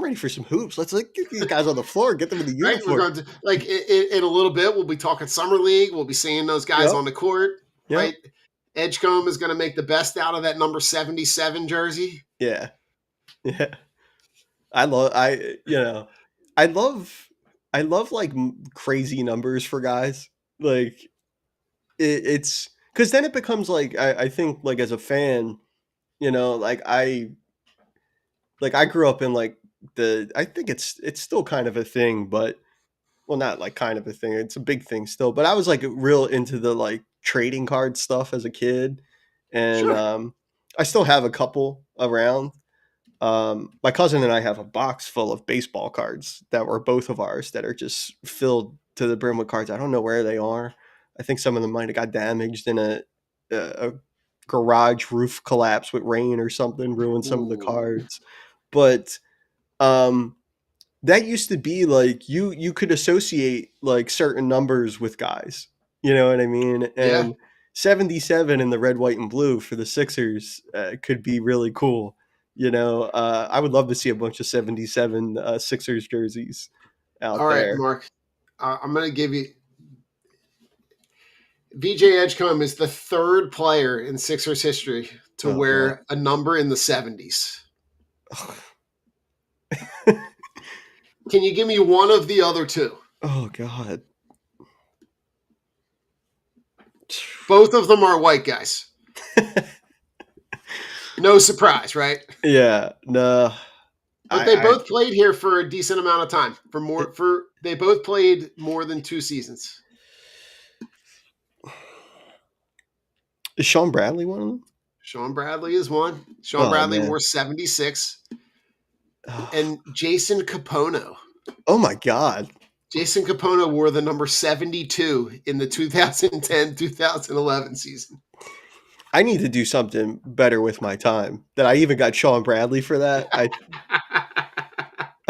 E: ready for some hoops. Let's like get these guys on the floor, get them in the
D: Right? We're
E: uniform.
D: going to like in a little bit. We'll be talking summer league. We'll be seeing those guys
E: Yep,
D: on the court,
E: yep,
D: right? Edgecombe is going to make the best out of that number 77 jersey.
E: yeah, yeah. I love, I love, I love like crazy numbers for guys. Like it's because then it becomes like I think like as a fan, like I grew up in like I think it's still kind of a thing, but well, not like kind of a thing. It's a big thing still. But I was like real into the like trading card stuff as a kid, and
D: Sure.
E: I still have a couple around. My cousin and I have a box full of baseball cards that were both of ours that are just filled to the brim with cards. I don't know where they are. I think some of them might have got damaged in a garage roof collapse with rain or something, ruin some of the
D: Ooh.
E: cards. But that used to be like you could associate like certain numbers with guys. You know what I mean?
D: Yeah.
E: And 77 in the red, white, and blue for the Sixers could be really cool. You know, I would love to see a bunch of 77 Sixers jerseys out
D: All right,
E: there.
D: Mark. I'm going to give you. VJ Edgecombe is the third player in Sixers history to
E: Oh,
D: wear a number in the 70s. Can you give me one of the other two?
E: Oh God.
D: Both of them are white guys. No surprise, right?
E: Yeah, no.
D: But they both played here for a decent amount of time. They both played more than 2 seasons.
E: Is Sean Bradley one of them?
D: Sean Bradley is one. Sean
E: Oh,
D: Bradley
E: man.
D: wore 76. And Jason Capono.
E: Oh my God.
D: Jason Capono wore the number 72 in the 2010-2011 season.
E: I need to do something better with my time. That I even got Sean Bradley for that. I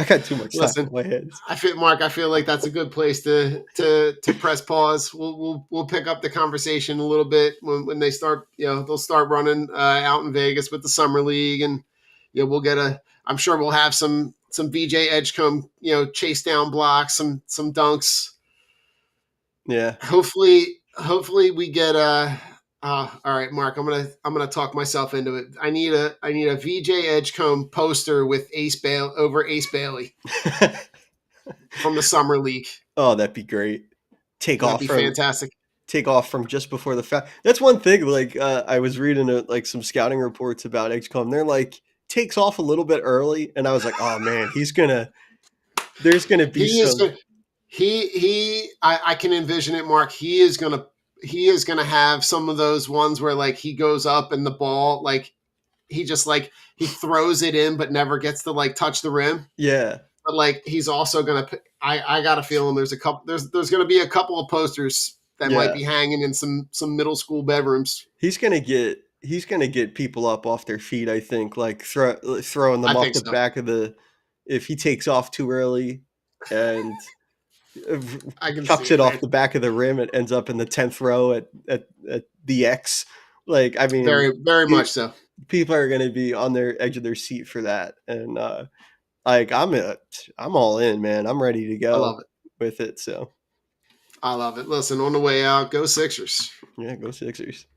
E: got too much time
D: Listen,
E: on my hands.
D: I feel like that's a good place to press pause. We'll pick up the conversation a little bit when they start. They'll start running out in Vegas with the summer league, and we'll get I'm sure we'll have some VJ Edgecombe chase down blocks, some dunks.
E: Yeah.
D: Hopefully we get all right, Mark. I'm gonna talk myself into it. I need a VJ Edgecombe poster with Ace Bailey from the summer league.
E: Oh, that'd be great.
D: That'd be fantastic.
E: Take off from just before the fact. That's one thing. Like I was reading some scouting reports about Edgecombe. They're like takes off a little bit early, and I was like, oh man, there's gonna be
D: I can envision it, Mark. He is gonna have some of those ones where like he goes up and the ball like he just like he throws it in but never gets to like touch the rim.
E: Yeah.
D: But like he's also gonna I got a feeling there's gonna be a couple of posters that might be hanging in some middle school bedrooms.
E: He's gonna get people up off their feet, I think, like throwing them off the back of the if he takes off too early and chucks it off the back of the rim, it ends up in the 10th row at the X. Like, I mean,
D: very, very much so.
E: People are going to be on their edge of their seat for that, and like I'm all in, man. I'm ready to go.
D: I love it
E: with it. So
D: I love it. Listen, on the way out, go Sixers.
E: Yeah, go Sixers.